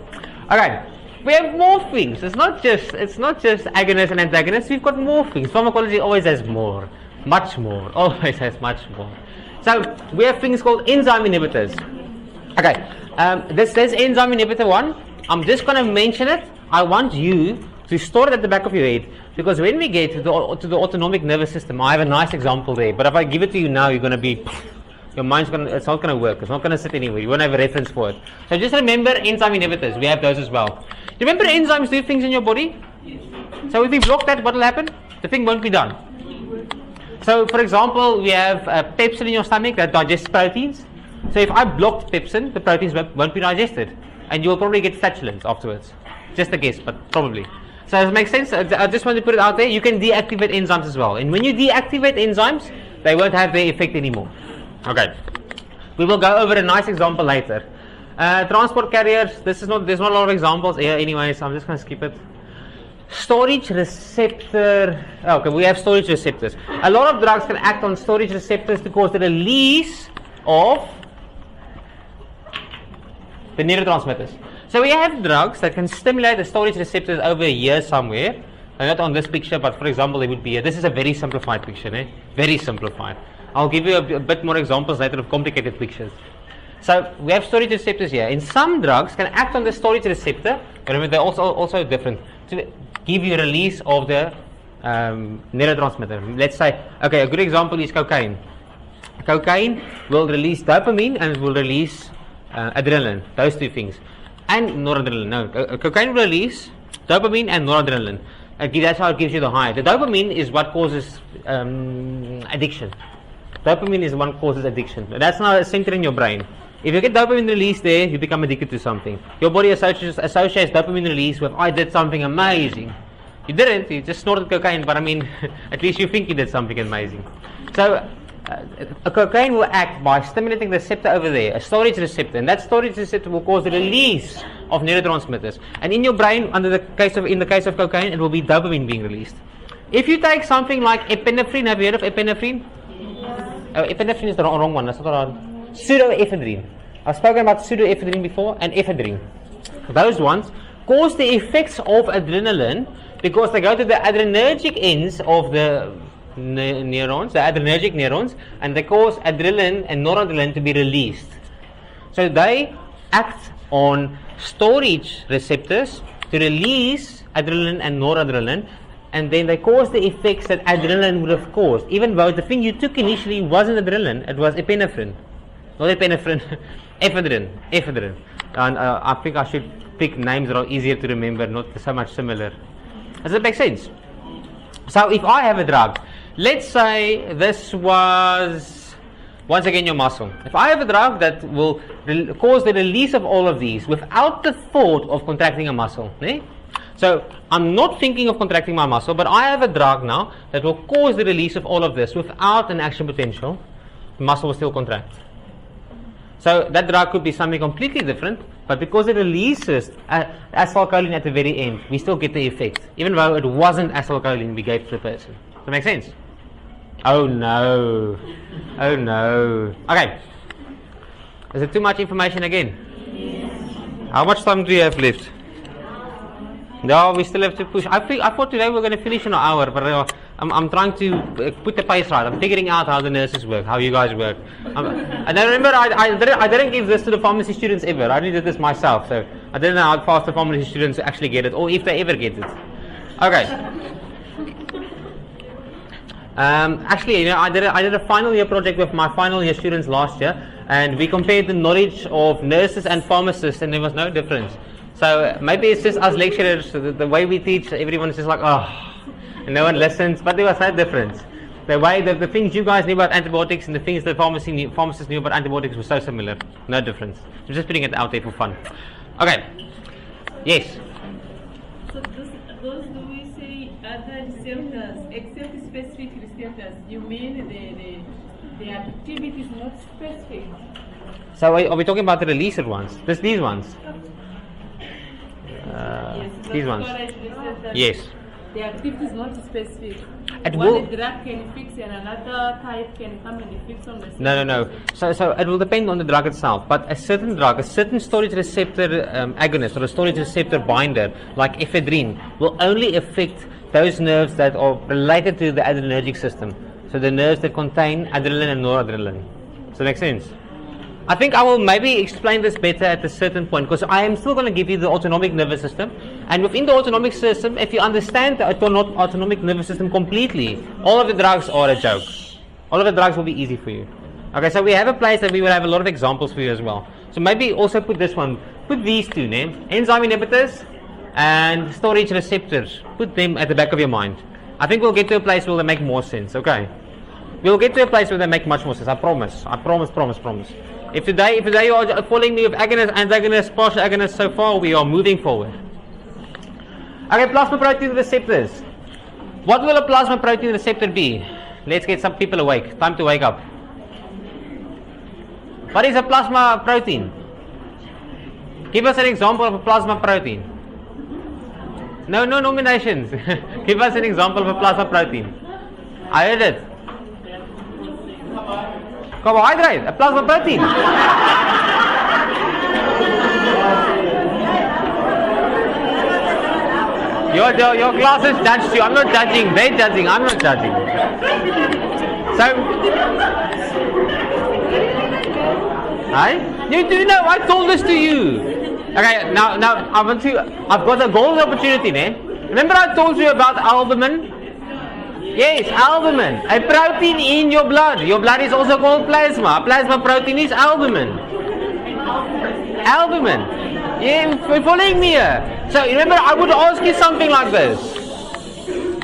Okay. We have more things. It's not just agonist and antagonist. We've got more things. Pharmacology always has more. Much more. Always has much more. So we have things called enzyme inhibitors. Okay, this enzyme inhibitor one. I'm just going to mention it. I want you to store it at the back of your head, because when we get to the autonomic nervous system, I have a nice example there. But if I give it to you now, you're going to be, your mind's going to, it's not going to work. It's not going to sit anywhere. You won't have a reference for it. So just remember enzyme inhibitors. We have those as well. Remember enzymes do things in your body. So if we block that, what will happen? The thing won't be done. So, for example, we have pepsin in your stomach that digests proteins. So, if I blocked pepsin, the proteins won't be digested, and you will probably get flatulence afterwards. Just a guess, but probably. So, does it make sense? I just want to put it out there. You can deactivate enzymes as well, and when you deactivate enzymes, they won't have their effect anymore. Okay. We will go over a nice example later. Transport carriers. There's not a lot of examples here, anyway, so I'm just going to skip it. Storage receptor. Okay, we have storage receptors. A lot of drugs can act on storage receptors to cause the release of the neurotransmitters. So we have drugs that can stimulate the storage receptors over here somewhere. And not on this picture, but for example, they would be here. This is a very simplified picture, eh? Very simplified. I'll give you a bit more examples later of complicated pictures. So we have storage receptors here. And some drugs can act on the storage receptor, but they're also different, to give you a release of the neurotransmitter. Let's say, okay, a good example is cocaine. Cocaine will release dopamine and it will release adrenaline, those two things. And noradrenaline. No, cocaine will release dopamine and noradrenaline. That's how it gives you the high. The dopamine is what causes addiction. Dopamine is the one that causes addiction. That's now a center in your brain. If you get dopamine release there, you become addicted to something. Your body associates dopamine release with, I did something amazing. You didn't, you just snorted cocaine, but I mean, at least you think you did something amazing. So, a cocaine will act by stimulating the receptor over there, a storage receptor, and that storage receptor will cause the release of neurotransmitters. And in your brain, in the case of cocaine, it will be dopamine being released. If you take something like epinephrine, have you heard of epinephrine? Oh, epinephrine is the wrong one. That's not wrong. Pseudoephedrine. I've spoken about pseudoephedrine before, and ephedrine. Those ones cause the effects of adrenaline because they go to the adrenergic ends of the neurons, the adrenergic neurons, and they cause adrenaline and noradrenaline to be released. So they act on storage receptors to release adrenaline and noradrenaline, and then they cause the effects that adrenaline would have caused, even though the thing you took initially wasn't adrenaline, it was epinephrine. Not epinephrine, ephedrine. And I think I should pick names that are easier to remember, not so much similar. Does that make sense? So if I have a drug, let's say this was, once again, your muscle. If I have a drug that will cause the release of all of these without the thought of contracting a muscle, so I'm not thinking of contracting my muscle, but I have a drug now that will cause the release of all of this without an action potential, the muscle will still contract. So that drug could be something completely different, but because it releases acetylcholine at the very end, we still get the effect, even though it wasn't acetylcholine we gave to the person. Does that make sense? Oh no. Oh no. Okay. Is it too much information again? Yes. How much time do you have left? No, we still have to push. I thought today we were going to finish in an hour, but I'm trying to put the pace right. I'm figuring out how the nurses work, how you guys work. And I remember I didn't give this to the pharmacy students ever. I only did this myself, so I didn't know how fast the pharmacy students actually get it, or if they ever get it. Okay. Actually, I did a final year project with my final year students last year, and we compared the knowledge of nurses and pharmacists, and there was no difference. So maybe it's just us lecturers, the way we teach, everyone is just like, oh, and no one listens, but there was no difference. The way the things you guys knew about antibiotics and the things the pharmacists knew about antibiotics were so similar. No difference. I'm just putting it out there for fun. Okay. Yes.
So those do we say other receptors, except specific receptors, you mean the activity is not specific?
So are we talking about the releaser ones? These ones?
Yes,
these ones. Yes.
The activity is not specific.
It
One
will.
drug can fix and another type can come and fix on the same.
No. So it will depend on the drug itself. But a certain drug, a certain storage receptor agonist or a storage receptor binder, like ephedrine, will only affect those nerves that are related to the adrenergic system. So the nerves that contain adrenaline and noradrenaline. Does that make sense? I think I will maybe explain this better at a certain point, because I am still going to give you the autonomic nervous system, and within the autonomic system, if you understand the autonomic nervous system completely, all of the drugs are a joke. All of the drugs will be easy for you. Okay, so we have a place that we will have a lot of examples for you as well. So maybe also put this one, put these two, enzyme inhibitors and storage receptors, put them at the back of your mind. I think we'll get to a place where they make more sense, okay? We'll get to a place where they make much more sense, I promise. If today you are following me with agonist, antagonist, partial agonist so far, we are moving forward. Okay, plasma protein receptors. What will a plasma protein receptor be? Let's get some people awake. Time to wake up. What is a plasma protein? Give us an example of a plasma protein. No nominations. Give us an example of a plasma protein. I heard it. Carbohydrate, a plasma protein. Your classes judged you. I'm not judging. They're judging. I'm not judging. So, you do know. I told this to you. Okay, now I've got a golden opportunity, Remember I told you about albumin? Yes, albumin, a protein in your blood. Your blood is also called plasma. Plasma protein is albumin. Albumin. Yeah, you're following me here. So remember, I would ask you something like this.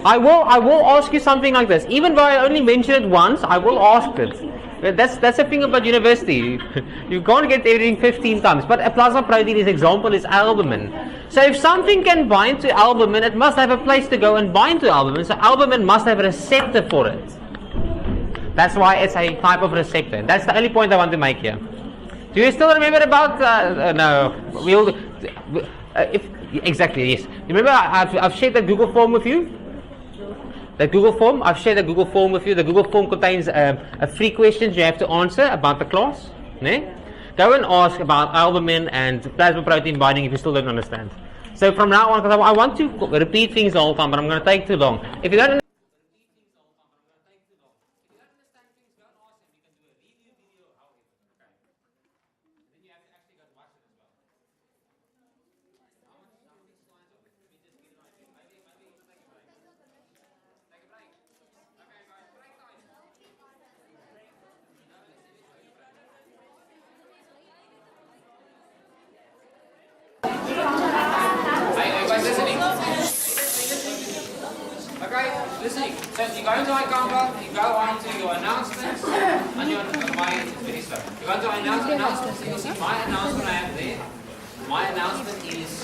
I will ask you something like this. Even though I only mentioned it once, I will ask it. That's the thing about university. You can't get everything 15 times. But a plasma protein, example is albumin. So if something can bind to albumin, it must have a place to go and bind to albumin. So albumin must have a receptor for it. That's why it's a type of receptor. That's the only point I want to make here. Do you still remember about? No. Exactly, yes. Remember, I've shared that Google form with you. That Google form, I've shared the Google form with you. The Google form contains 3 questions you have to answer about the class. Ne? Go and ask about albumin and plasma protein binding if you still don't understand. So from now on, because I want to repeat things the whole time, but I'm going to take too long. If you don't
listening. So you go into my Canva, you go on to your announcements, and you're very slow. You go into announcements, you'll see my announcement I have there. My announcement is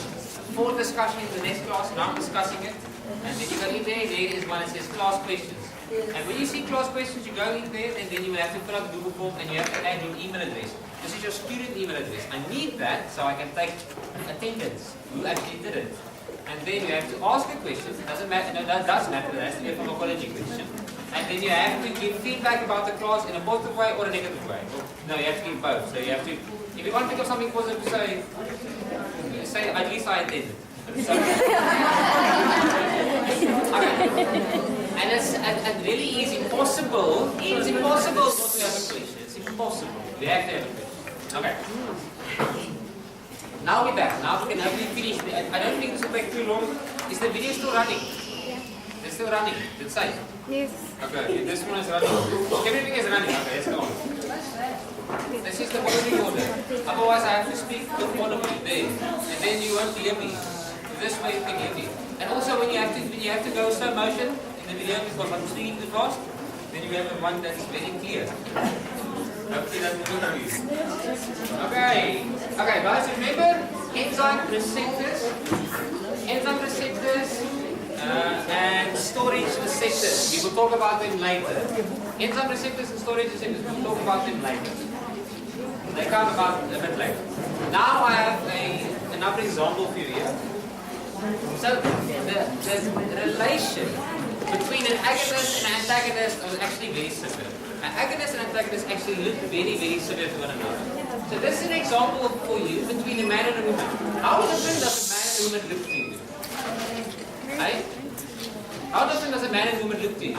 for discussion in the next class, and I'm discussing it. And then you go in there is one that says class questions. And when you see class questions, you go in there, and then you will have to fill out the Google form, and you have to add your email address. This is your student email address. I need that so I can take attendance, who actually did it. And then you have to ask a question. Doesn't matter. No, that does matter. That has to be a pharmacology question. And then you have to give feedback about the class in a positive way or a negative way. No, you have to give both. So you have to, if you want to think of something positive, say at least I attended. So, and it really is impossible. It's impossible not to have a question. It's impossible. You have to have a question. Okay. Now we're back. Now we can hopefully finish. I don't think this will take too long. Is the video still running? It's still running. Did it say?
Yes.
Okay, this one is running. Everything is running. Okay, let's go on. This is the following order. Otherwise, I have to speak to all of you there, and then you won't hear me. This way you can hear me. And also, when you have to go slow motion in the video because I'm speaking too fast, then you have one that is very clear. Hopefully that will do you. Okay, guys, remember enzyme receptors, and storage receptors. We will talk about them later. Enzyme receptors and storage receptors, we will talk about them later. They come about a bit later. Now I have another example for you here. So the relation between an agonist and an antagonist was actually very similar. An agonist and antagonist actually look very, very similar to one another. So this is an example for you between a man and a woman. How different does a man and a woman look to you? Right? How different does a man and a woman look to you?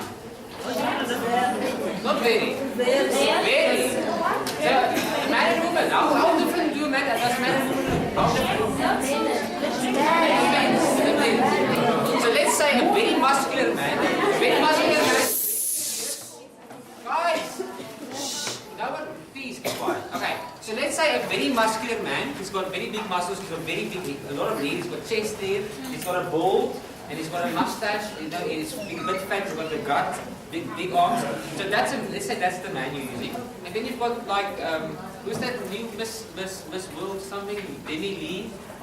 Not very. Very. So a man and a woman. How different does a man and a woman look? How different? So let's say a very muscular man. Guys! No one, please keep quiet. Okay, so let's say a very muscular man, he's got very big muscles, he's got a lot of hair, he's got chest hair, he's got a bald, and he's got a mustache, you know, he's a bit fat, he's got the gut, big arms. So let's say that's the man you're using. And then you've got like, who's that new Miss World something, Demi Lee? I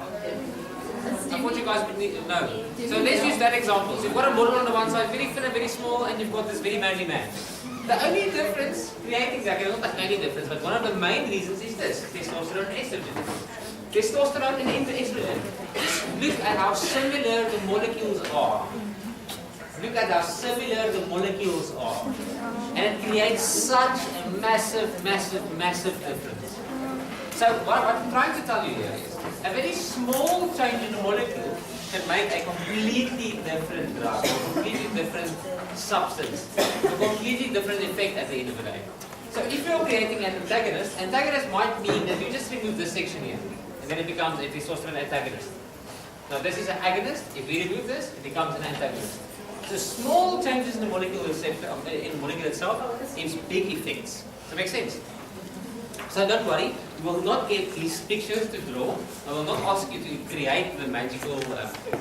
thought you guys would need to know. So let's use that example. So you've got a model on the one side, very thin and very small, and you've got this very manly man. The only difference, not the only difference, but one of the main reasons is this, testosterone and estrogen. Testosterone and estrogen. Just look at how similar the molecules are. Look at how similar the molecules are. And it creates such a massive difference. So what I'm trying to tell you here is, a very small change in the molecule can make a completely different drug, a completely different substance, a completely different effect at the end of the day. So if you're creating an antagonist might mean that you just remove this section here, and then it becomes a testosterone antagonist. Now this is an agonist. If we remove this, it becomes an antagonist. So small changes in the molecule itself gives big effects. Does that make sense? So don't worry, you will not get these pictures to draw. I will not ask you to create the magical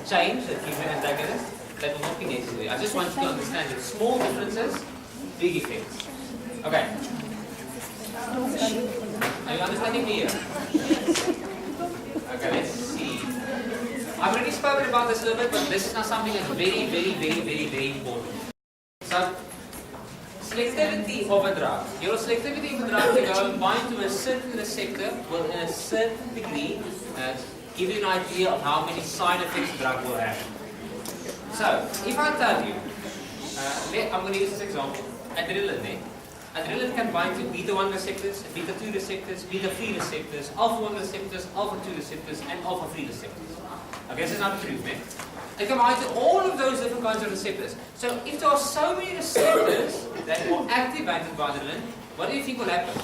change that gives an antagonist. That will not be necessary. I just want you to understand that small differences, big effects. Okay. Are you understanding me here? Okay, let's see. I've already spoken about this a little bit, but this is now something that's very important. So, selectivity of a drug. Your selectivity of a drug to go and bind to a certain receptor will in a certain degree give you an idea of how many side effects the drug will have. So, if I tell you, I'm going to use this example, adrenaline. Adrenaline can bind to beta-1 receptors, beta-2 receptors, beta-3 receptors, alpha-1 receptors, alpha-2 receptors, and alpha-3 receptors. Okay, this is not true, man. It can bind to all of those different kinds of receptors. So, if there are so many receptors that are activated by adrenaline, what do you think will happen?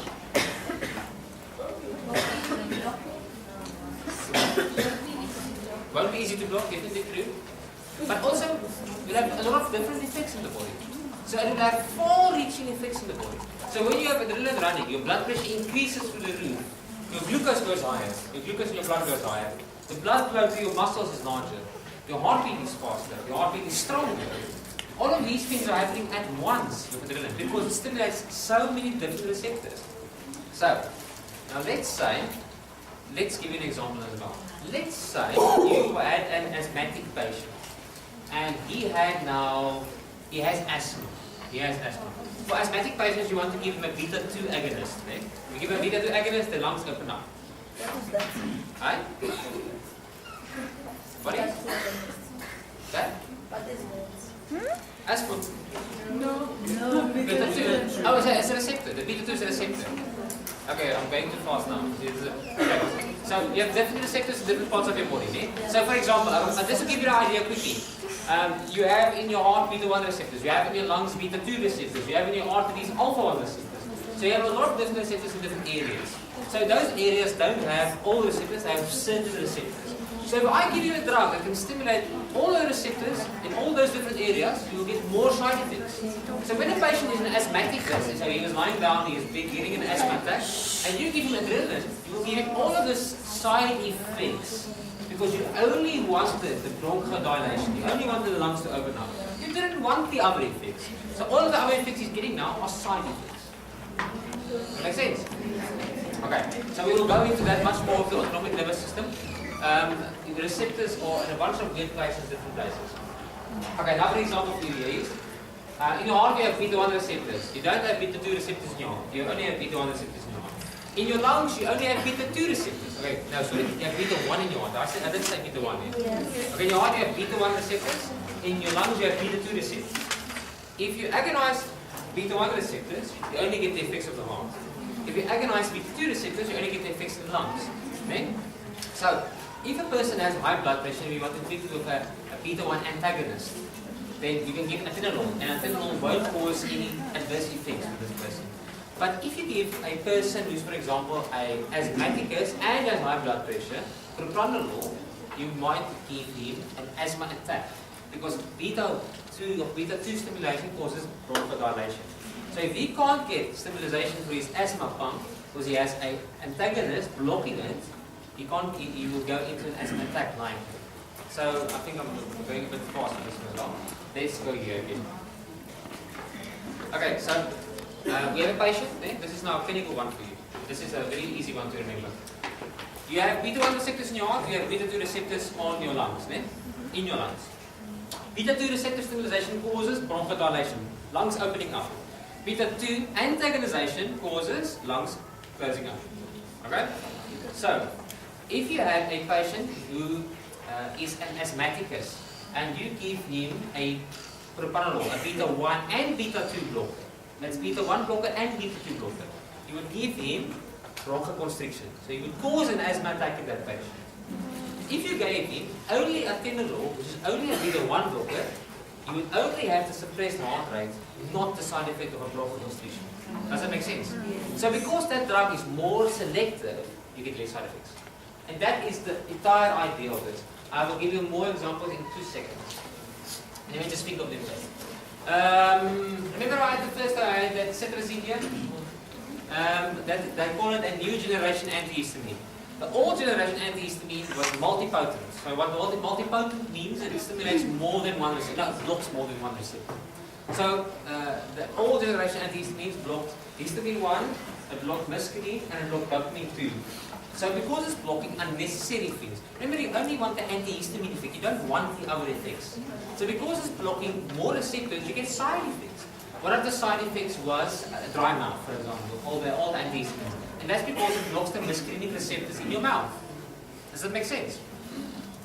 Won't be easy to block, definitely true. But also, we'll have a lot of different effects in the body. So it will have far-reaching effects in the body. So when you have adrenaline running, your blood pressure increases through the roof. Your glucose goes higher. Your glucose in your blood goes higher. The blood flow to your muscles is larger. Your heartbeat is faster. Your heartbeat is stronger. All of these things are happening at once with adrenaline because it stimulates so many different receptors. So, now let's give you an example as well. Let's say you had an asthmatic patient and he has asthma. For asthmatic patients, you want to give them a beta-2 agonist. Right? You give them a beta-2 agonist, the lungs open up. Right? What is that?
What is it?
Asthma.
No.
Beta-2. Oh, it's a receptor. The beta-2 is a receptor. Okay, I'm going too fast now. Okay. So you have different receptors in different parts of your body. Eh? So for example, just to give you an idea quickly, you have in your heart beta-1 receptors, you have in your lungs beta-2 receptors, you have in your arteries alpha-1 receptors. So you have a lot of different receptors in different areas. So those areas don't have all the receptors, they have certain receptors. So if I give you a drug that can stimulate all the receptors in all those different areas, you will get more side effects. So when a patient is an asthmatic, so he was lying down, he is getting an asthma attack, and you give him adrenaline, you will give him all of these side effects. Because you only wanted the bronchodilation, you only wanted the lungs to open up. You didn't want the other effects. So all of the other effects he's getting now are side effects. That makes sense? Okay, so we will go into that much more of the autonomic nervous system. The receptors are in a bunch of weird places, different places. Okay, another example for you here is, in your heart you have beta-1 receptors. You don't have beta-2 receptors in your heart. You only have beta-1 receptors in your heart. In your lungs you only have beta-2 receptors. Okay, no, sorry, you have beta-1 in your heart. I didn't say beta-1 here.
Yes.
Okay, in your heart you have beta-1 receptors. In your lungs you have beta-2 receptors. If you agonize beta-1 receptors, you only get the effects of the heart. If you agonize beta-2 receptors, you only get the effects of the lungs. Okay? So, if a person has high blood pressure and we want to treat it with a beta-1 antagonist, then you can give atenolol, and atenolol won't cause any adverse effects to this person. But if you give a person who's, for example, an asthmaticus and has high blood pressure, propranolol, you might give him an asthma attack because beta-2 stimulation causes bronchodilation. So if he can't get stimulation for his asthma pump because he has an antagonist blocking it, he will go into an asthma attack line. So I think I'm going a bit fast with this one as well. Let's go here again. Okay, so we have a patient. This is now a clinical one for you. This is a very easy one to remember. You have beta-1 receptors in your heart, you have beta-2 receptors on your lungs, in your lungs. Beta-2 receptor stimulation causes bronchodilation, lungs opening up. Beta-2 antagonization causes lungs closing up. Okay? So, if you have a patient who is an asthmaticus and you give him a propranolol, a beta-1 and beta-2 blocker, that's beta-1 blocker and beta-2 blocker, you would give him bronchoconstriction. So you would cause an asthma attack in that patient. If you gave him only atenolol, which is only a beta-1 blocker, you would only have the suppressed heart rate, not the side effect of a bronchoconstriction. Does that make sense? So because that drug is more selective, you get less side effects. And that is the entire idea of it. I will give you more examples in 2 seconds. And let me just think of them first. Remember I had that cetirizine? That they call it a new generation antihistamine. The old generation antihistamine was multipotent. So what multipotent means, it stimulates more than one receptor. No, it blocks more than one receptor. So the old generation antihistamines blocked histamine 1, it blocked muscarine, and it blocked dopamine 2. So because it's blocking unnecessary things, remember you only want the antihistamine effect, you don't want the other effects. So because it's blocking more receptors, you get side effects. One of the side effects was dry mouth, for example, all the antihistamines. And that's because it blocks the muscarinic receptors in your mouth. Does that make sense?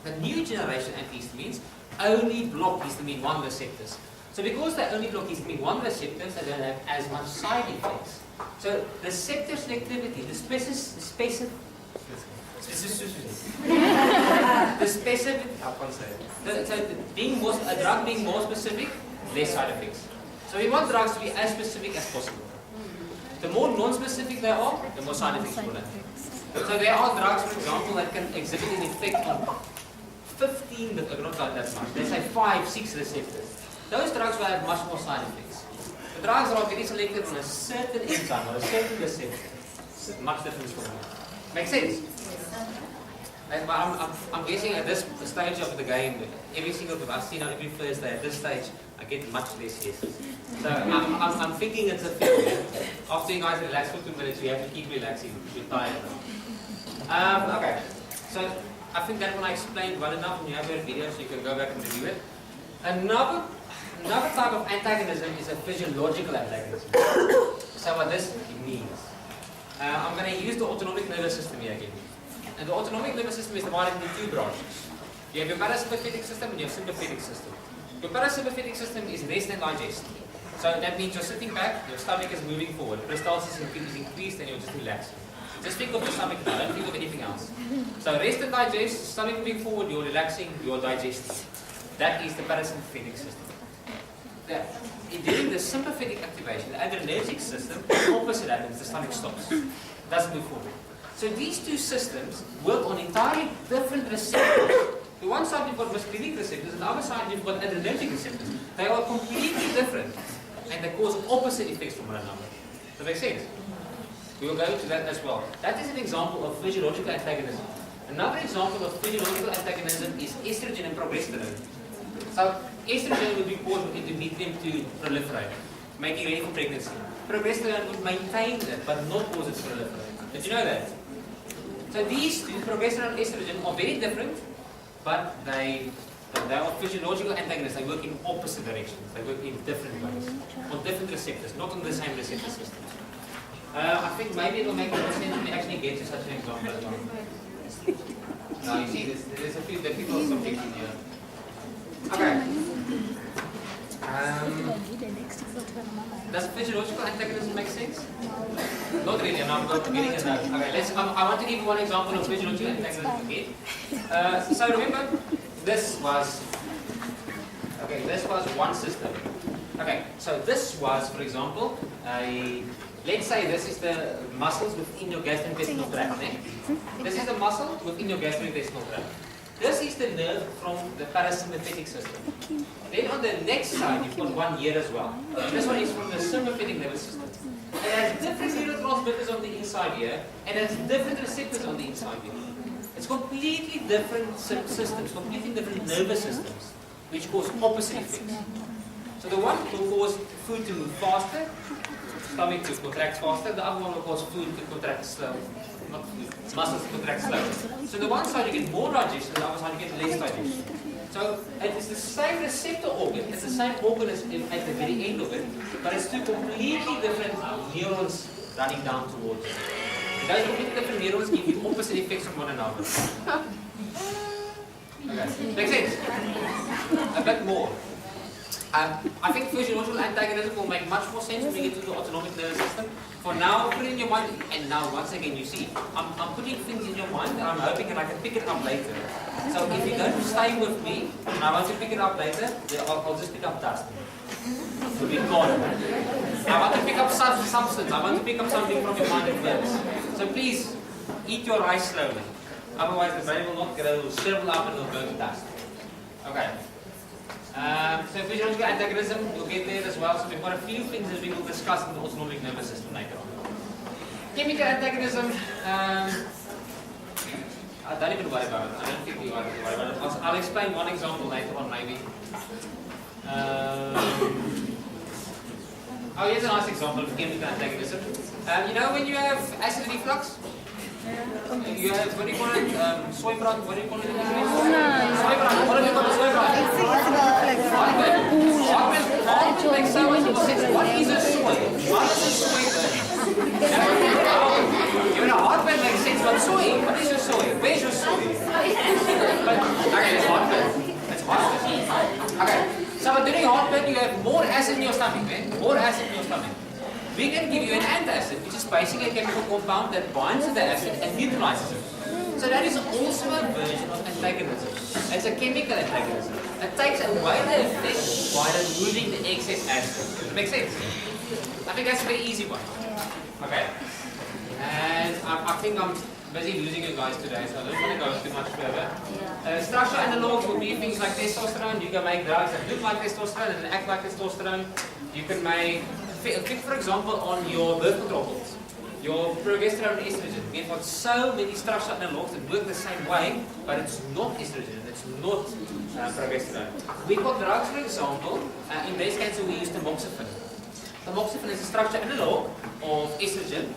The new generation antihistamines only block histamine 1 receptors. So because they only block histamine 1 receptors, they don't have as much side effects. So receptor selectivity, the specific, I can't say it. So a drug being more specific, less side effects. So we want drugs to be as specific as possible. The more non-specific they are, the more side effects you will have. So there are drugs, for example, that can exhibit an effect on 15, but not that much. Let's say 5, 6 receptors. Those drugs will have much more side effects. The drugs that are very selective on a certain enzyme or a certain receptor, much different story. Make sense? I'm guessing at this stage of the game, every single time I've seen on every Thursday at this stage, I get much less yeses. So I'm thinking it's a failure. After you guys relax for 2 minutes, you have to keep relaxing. You're tired now. Okay. So I think that when I explained well enough, and you have your video, so you can go back and review it. Another type of antagonism is a physiological antagonism. So what this means, I'm going to use the autonomic nervous system here again. And the autonomic nervous system is divided into 2 branches. You have your parasympathetic system and your sympathetic system. Your parasympathetic system is rest and digest. So that means you're sitting back, your stomach is moving forward, peristalsis is increased, and you're just relaxing. Just think of your stomach now, don't think of anything else. So rest and digest, stomach moving forward, you're relaxing, you're digesting. That is the parasympathetic system. During the sympathetic activation, the adrenergic system, the opposite happens, the stomach stops. Doesn't move forward. So these 2 systems work on entirely different receptors. The one side you've got muscarinic receptors, and the other side you've got adrenergic receptors. They are completely different, and they cause opposite effects from one another. Does that make sense? We will go into that as well. That is an example of physiological antagonism. Another example of physiological antagonism is estrogen and progesterone. So estrogen would be caused with endometrium to proliferate, making ready for pregnancy. Progesterone would maintain it, but not cause it to proliferate. Did you know that? So these 2, progesterone and estrogen, are very different, but they are physiological antagonists. They work in opposite directions. They work in different ways, on different receptors, not on the same receptor system. I think maybe it will make more sense when we actually get to such an example as well. Now you see, there's a few difficult subjects in here. Okay. Does physiological antagonism make sense? Not really, I'm not getting it now. Okay, I want to give you one example of physiological antagonism again. So remember, this was one system. Okay, so this was, for example, let's say this is the muscles within your gastrointestinal tract. This is the muscle within your gastrointestinal tract. This is the nerve from the parasympathetic system. Then on the next side, you've got one here as well. This one is from the sympathetic nervous system. It has different neurotransmitters on the inside here, and it has different receptors on the inside here. It's completely different systems, completely different nervous systems, which cause opposite effects. So the one will cause food to move faster, stomach to contract faster, the other one will cause food to contract slow. Muscles to contract slow. So the one side you get more digestion, the other side you get less digestion. So it is the same receptor organ, it's the same organism at the very end of it, but it's 2 completely different neurons running down towards it. Those completely different neurons give you opposite effects from one another. Okay. Makes sense? A bit more. I think physiological antagonism will make much more sense when we get to the autonomic nervous system. For now, put it in your mind, and now once again you see, I'm putting things in your mind and I'm hoping that I can pick it up later. So if you don't stay with me, and I want to pick it up later, then I'll just pick up dust. To be gone. I want to pick up substance, I want to pick up something from your mind and words. So please, eat your rice slowly. Otherwise the brain will not grow, it will shrivel up and it will go to dust. Okay. So physiological antagonism, we'll get there as well. So we've got a few things that we will discuss in the autonomic nervous system later on. Chemical antagonism, don't even worry about it. I don't think we want to worry about it. I'll explain one example later on maybe. Here's a nice example of chemical antagonism. You know when you have acid reflux? You have, what do you call it? Soy broth, what do you call it? Soy broth, what do you call it? Soy broth? Heartburn makes so much more sense. What is a soy? What is a soy burn? You know, heartburn makes sense, but soy? What is your soy? Where's your soy? Okay, that's heartburn. That's heartburn. Okay, so during heartburn you have more acid in your stomach, man. More acid in your stomach. We can give you an antacid, which is basically a chemical compound that binds to the acid and neutralizes it. So that is also a version of antagonism. It's a chemical antagonism. It takes away the effect by removing the excess acid. Does that make sense? I think that's a very easy one. Okay. And I think I'm busy losing you guys today, so I don't want to go too much further. Structural analogs will be things like testosterone. You can make drugs that look like testosterone and act like testosterone. You can make, think for example on your birth control pills. Your progesterone and estrogen. We've got so many structural analogs that work the same way, but it's not estrogen, it's not progesterone. We've got drugs, for example, in breast cancer we use tamoxifen. Tamoxifen is a structural analog of estrogen,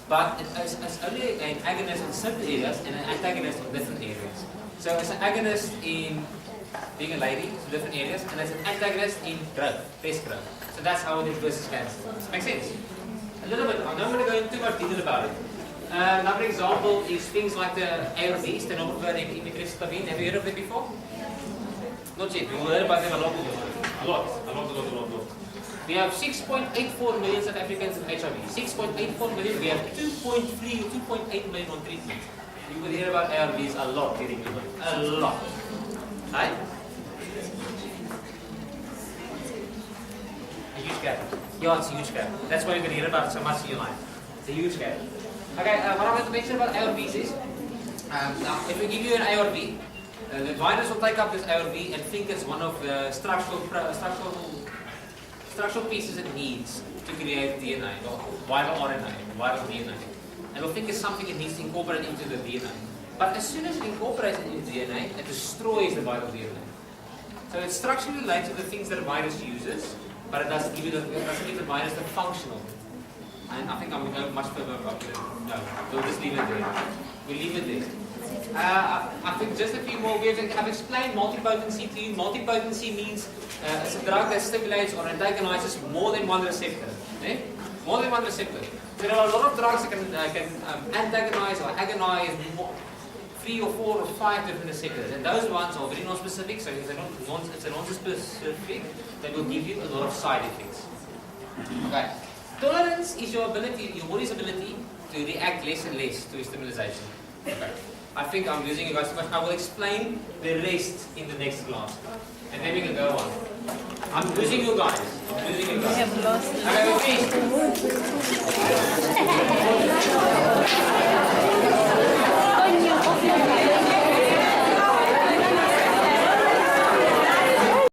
but it is only an agonist in certain areas and an antagonist in different areas. So it's an agonist in being a lady, in different areas, and it's an antagonist in growth, breast growth. So that's how it versus cancer. Does that make sense? A little bit. I'm not going to go into too much detail about it. Another example is things like the ARVs, tenofovir and imidristabine. Have you heard of them before? Not yet. We will hear about them a lot. We have 6.84 million South Africans with HIV. 6.84 million. We have 2.3 or 2.8 million on treatment. You will hear about ARVs a lot getting people. A lot. Right? A huge gap. Yeah, it's a huge gap. That's why you can hear about it so much in your life. It's a huge gap. Okay, what I want to mention about ARVs is, now, if we give you an ARV, the virus will take up this ARV and think it's one of the structural pieces it needs to create DNA, or viral RNA, viral DNA. And it'll think it's something it needs to incorporate into the DNA. But as soon as it incorporates it into DNA, it destroys the viral DNA. So it's structurally related to the things that a virus uses, but it doesn't give the virus the functional. And I think I'm going to go much further about it. No, we'll just leave it there. We'll leave it there. I think just a few more. I've explained multipotency to you. Multipotency means it's a drug that stimulates or antagonizes more than one receptor. Eh? More than one receptor. There are a lot of drugs that can antagonize or agonize 3 or 4 or 5 different receptors. And those ones are very non-specific, so it's a non-specific that will give you a lot of side effects. Okay. Tolerance is your body's ability to react less and less to stimulation. Okay. I think I'm losing you guys too much. I will explain the rest in the next class. And then we can go on. I'm losing you guys. We have lost. Okay, we finished.